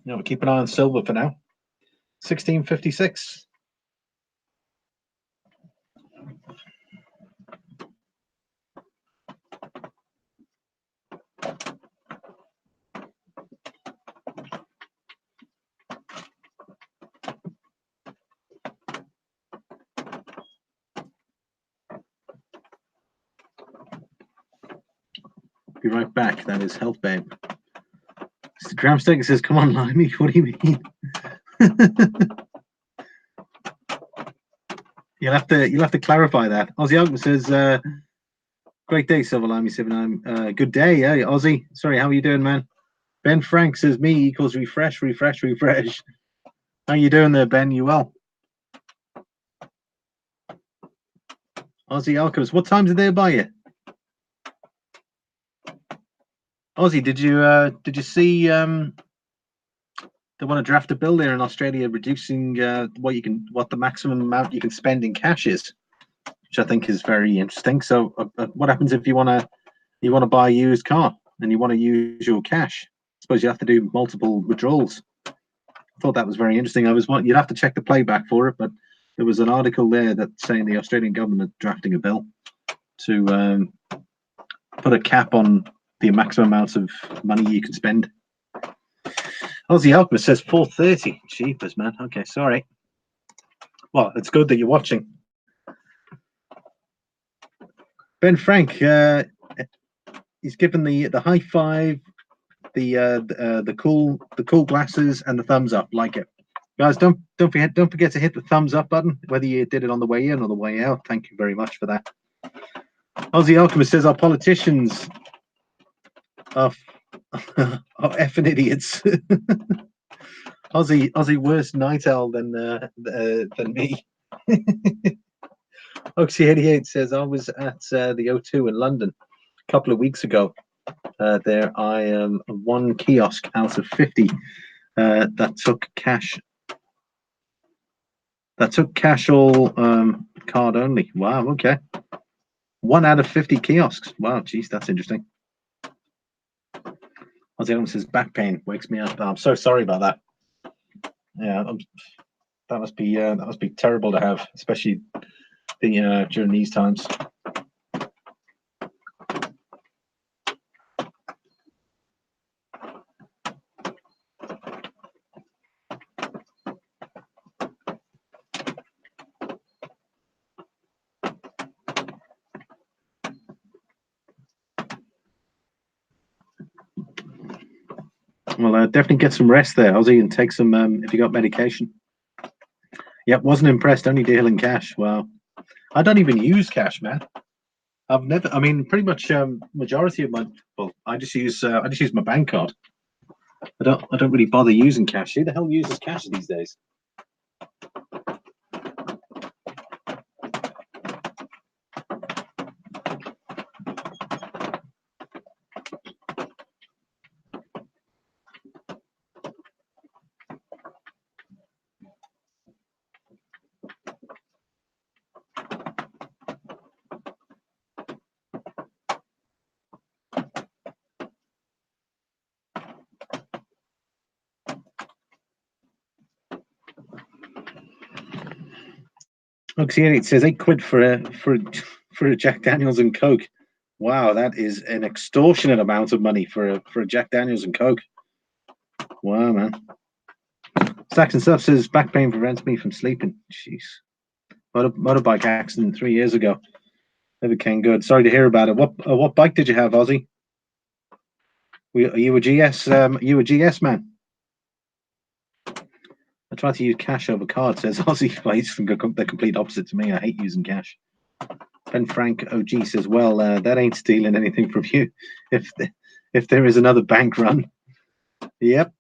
No, we'll keep an eye on silver for now. 1656. Be right back. That is Health Babe. Mr. Dramstick says, "Come on, Limey. What do you mean?" You'll have to clarify that. Aussie Oakman says, "Great day, Silver Limey 79. Good day, yeah, Aussie. Sorry, how are you doing, man?" Ben Frank says, "Me equals refresh, refresh, refresh." How you doing there, Ben? You well? Aussie Alchemist, what time's it there by you? Aussie, did you see they want to draft a bill there in Australia reducing what the maximum amount you can spend in cash is, which I think is very interesting. So what happens if you want to buy a used car and you want to use your cash? I suppose you have to do multiple withdrawals. I thought that was very interesting. You'd have to check the playback for it, but there was an article there that saying the Australian government drafting a bill to put a cap on the maximum amount of money you can spend. Aussie Alchemist says 430. Cheapers, man. Okay, sorry. Well, it's good that you're watching. Ben Frank, he's given the high five, the cool glasses, and the thumbs up. Like it, guys. Don't forget to hit the thumbs up button, whether you did it on the way in or the way out. Thank you very much for that. Aussie Alchemist says our politicians are effing idiots. Aussie worse night owl than me. Oxy88 says, I was at the O2 in London a couple of weeks ago. There I am, one kiosk out of 50 that took cash. That took cash all card only. Wow, okay. 1 out of 50 kiosks. Wow, geez, that's interesting. Ozzy says back pain wakes me up. Oh, I'm so sorry about that. Yeah, that must be terrible to have, especially during these times. Well, definitely get some rest there, Ozzy, and take some if you got medication. Yep, wasn't impressed. Only deal in cash. Wow, I don't even use cash, man. I've never. I mean, pretty much majority of my. Well, I just use my bank card. I don't really bother using cash. Who the hell uses cash these days? It says £8 for a Jack Daniels and Coke. Wow, that is an extortionate amount of money for a Jack Daniels and Coke. Wow, man. Stacks and Stuff says back pain prevents me from sleeping. Jeez. Motorbike accident 3 years ago. Never came good. Sorry to hear about it. What bike did you have, Ozzy? Are you a GS? You a GS man? I try to use cash over card, says Ozzy. They're complete opposite to me. I hate using cash. Ben Frank OG says, well, that ain't stealing anything from you. If there is another bank run. Yep.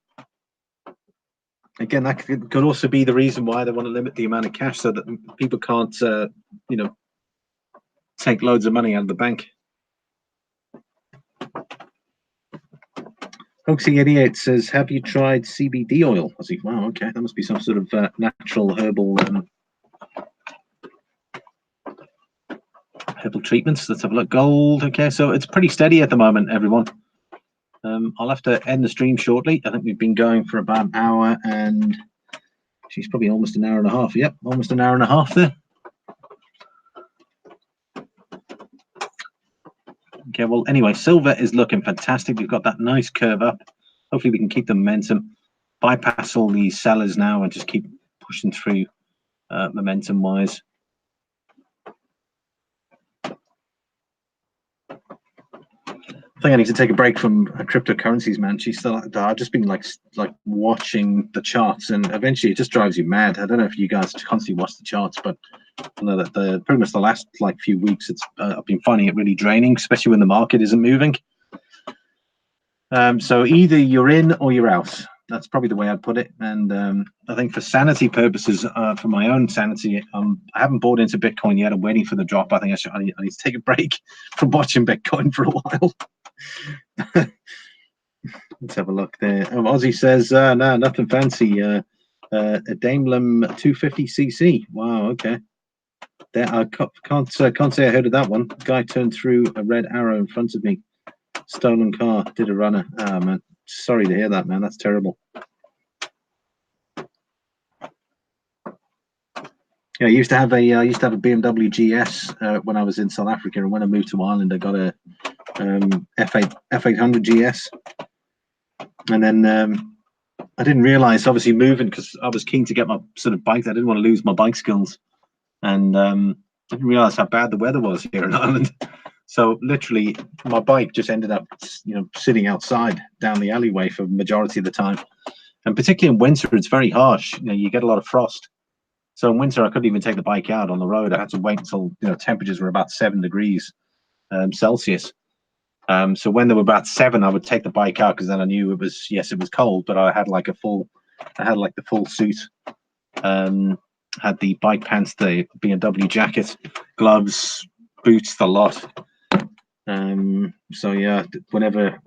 Again, that could also be the reason why they want to limit the amount of cash so that people can't, take loads of money out of the bank. Hoaxy88 says, have you tried CBD oil? I was like, wow, okay, that must be some sort of natural herbal treatments. Let's have a look. Gold. Okay, so it's pretty steady at the moment, everyone. I'll have to end the stream shortly. I think we've been going for about an hour and she's probably almost an hour and a half. Yep, almost an hour and a half there. Okay, well, anyway, silver is looking fantastic. We've got that nice curve up. Hopefully we can keep the momentum, bypass all these sellers now and just keep pushing through momentum-wise. I think I need to take a break from cryptocurrencies, man. I've just been like watching the charts, and eventually it just drives you mad. I don't know if you guys constantly watch the charts, but I know that pretty much the last few weeks, I've been finding it really draining, especially when the market isn't moving. So either you're in or you're out. That's probably the way I'd put it. And I think for sanity purposes, for my own sanity, I haven't bought into Bitcoin yet. I'm waiting for the drop. I think I need to take a break from watching Bitcoin for a while. Let's have a look there. Ozzy says, no, nothing fancy. A Daimler 250cc. Wow, okay. There, I can't say I heard of that one. Guy turned through a red arrow in front of me. Stolen car, did a runner. Ah, man, sorry to hear that, man. That's terrible. Yeah, I used to have a BMW GS when I was in South Africa, and when I moved to Ireland, I got a F800 GS, and then I didn't realize, obviously, moving, because I was keen to get my sort of bike. I didn't want to lose my bike skills, and I didn't realize how bad the weather was here in Ireland. So literally, my bike just ended up, sitting outside down the alleyway for the majority of the time, and particularly in winter, it's very harsh. You get a lot of frost. So in winter, I couldn't even take the bike out on the road. I had to wait until temperatures were about 7 degrees Celsius. So when they were about 7, I would take the bike out, because then I knew it was cold, but I had the full suit. had the bike pants, the BMW jacket, gloves, boots, the lot. So yeah, whenever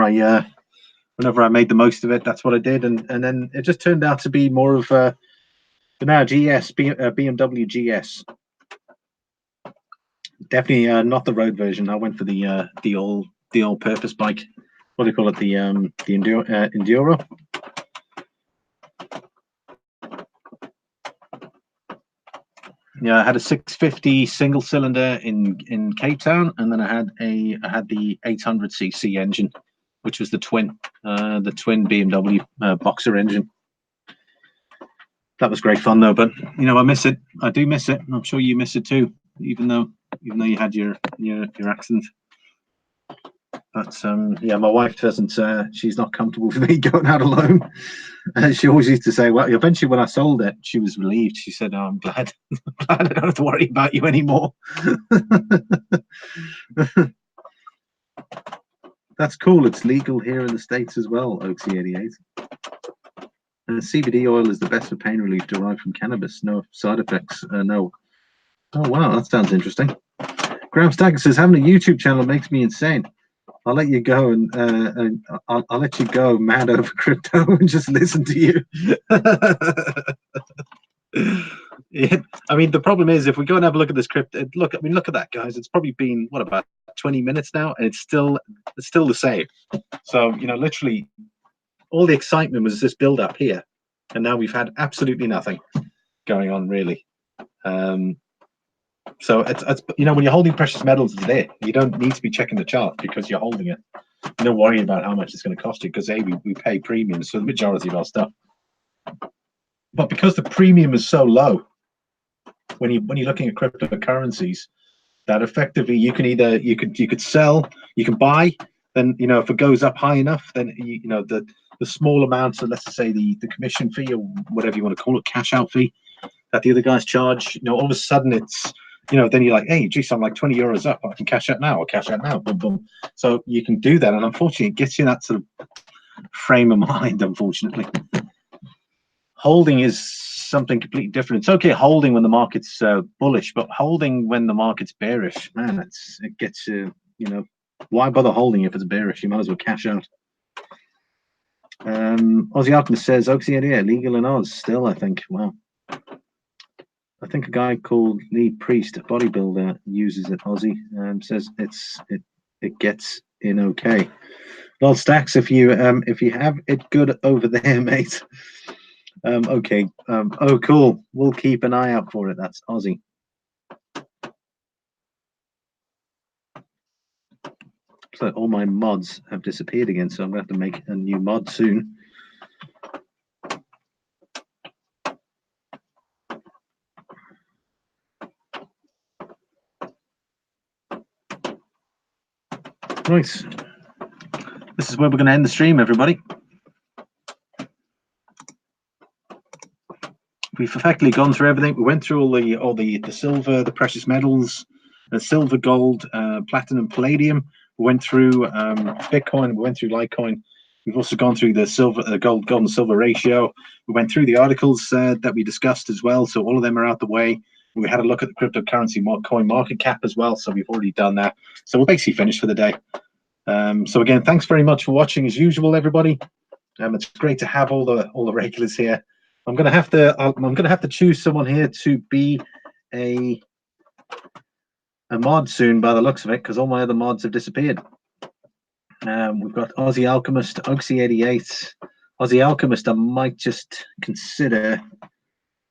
I made the most of it, that's what I did, and then it just turned out to be more of a BMW GS. Definitely not the road version. I went for the all-purpose bike. What do you call it? The Enduro. Yeah, I had a 650 single cylinder in Cape Town, and then I had the 800cc engine, which was the twin BMW Boxer engine. That was great fun though, but I miss it. I do miss it. I'm sure you miss it too, even though you had your accident. But yeah, my wife doesn't. She's not comfortable with me going out alone. She always used to say, well, eventually when I sold it, she was relieved. She said, oh, I'm glad I don't have to worry about you anymore. That's cool. It's legal here in the States as well, Oxy88. And CBD oil is the best for pain relief derived from cannabis. No side effects. No. Oh, wow. That sounds interesting. Graham Stacker says, having a YouTube channel makes me insane. I'll let you go and I'll let you go mad over crypto and just listen to you. Yeah, I mean, the problem is if we go and have a look at this crypto, look at that, guys. It's probably been what, about 20 minutes now, and it's still the same. So literally, all the excitement was this build up here, and now we've had absolutely nothing going on really. So it's when you're holding precious metals, it's there. You don't need to be checking the chart because you're holding it. You don't worry about how much it's going to cost you because we pay premiums for the majority of our stuff. But because the premium is so low, when you're looking at cryptocurrencies, that effectively you could sell, you can buy. Then if it goes up high enough, then the small amounts of, let's say, the commission fee or whatever you want to call it, cash out fee that the other guys charge, all of a sudden it's then you're like, hey, geez, I'm like 20 euros up, I can cash out now, boom, boom. So you can do that, and unfortunately it gets you in that sort of frame of mind. Unfortunately, holding is something completely different. It's okay holding when the market's bullish, but holding when the market's bearish, man, it gets why bother holding if it's bearish? You might as well cash out. Aussie Alchemist says Oxy idea legal in Oz still, I think. Wow. I think a guy called Lee Priest, a bodybuilder, uses it. Aussie says it gets in okay. Well, Stacks, if you have it good over there, mate. Okay. Oh, cool. We'll keep an eye out for it. That's Aussie. So all my mods have disappeared again, so I'm going to have to make a new mod soon. Right. This is where we're going to end the stream, everybody. We've effectively gone through everything. We went through all the silver, the precious metals, silver, gold, platinum, palladium. We went through Bitcoin. We went through Litecoin. We've also gone through the silver, gold and silver ratio. We went through the articles that we discussed as well. So all of them are out the way. We had a look at the cryptocurrency coin market cap as well. So we've already done that. So we're basically finished for the day. So again, thanks very much for watching as usual, everybody. It's great to have all the regulars here. I'm gonna have to choose someone here to be a mod soon, by the looks of it, because all my other mods have disappeared. We've got Aussie Alchemist, Oxy88. Aussie Alchemist, I might just consider.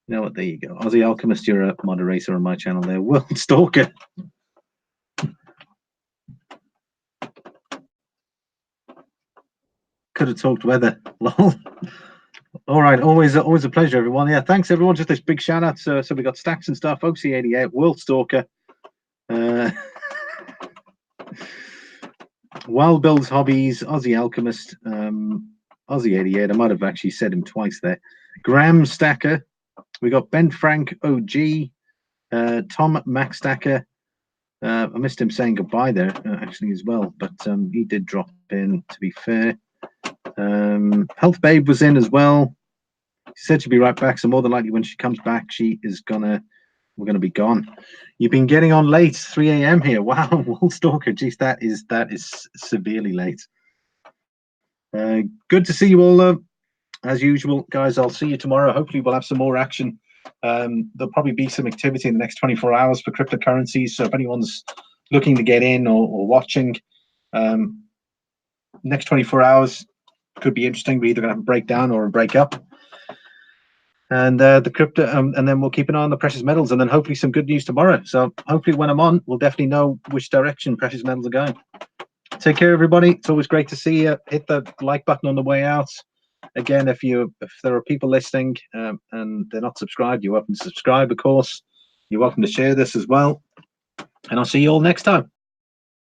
You know what? There you go. Aussie Alchemist, you're a moderator on my channel there. World Stalker. Could have talked weather. Lol. All right, always a pleasure, everyone. Yeah, thanks everyone. Just this big shout out. So we got Stacks and stuff. Oxy88, World Stalker, Wild Builds Hobbies, Aussie Alchemist, Aussie88. I might have actually said him twice there. Graham Stacker. We got Ben Frank OG, Tom Max Stacker. I missed him saying goodbye there actually as well, but he did drop in. To be fair, Health Babe was in as well. She said she'd be right back, so more than likely when she comes back, we're gonna be gone. You've been getting on late, 3 a.m. here. Wow, Woolstalker, geez, that is severely late. Good to see you all, as usual, guys. I'll see you tomorrow. Hopefully we'll have some more action. There'll probably be some activity in the next 24 hours for cryptocurrencies, so if anyone's looking to get in or watching, next 24 hours could be interesting. We're either going to have a breakdown or a breakup. And the crypto, and then we'll keep an eye on the precious metals, and then hopefully some good news tomorrow. So hopefully when I'm on, we'll definitely know which direction precious metals are going. Take care, everybody. It's always great to see you. Hit the like button on the way out. Again, if there are people listening and they're not subscribed, you're welcome to subscribe, of course. You're welcome to share this as well. And I'll see you all next time.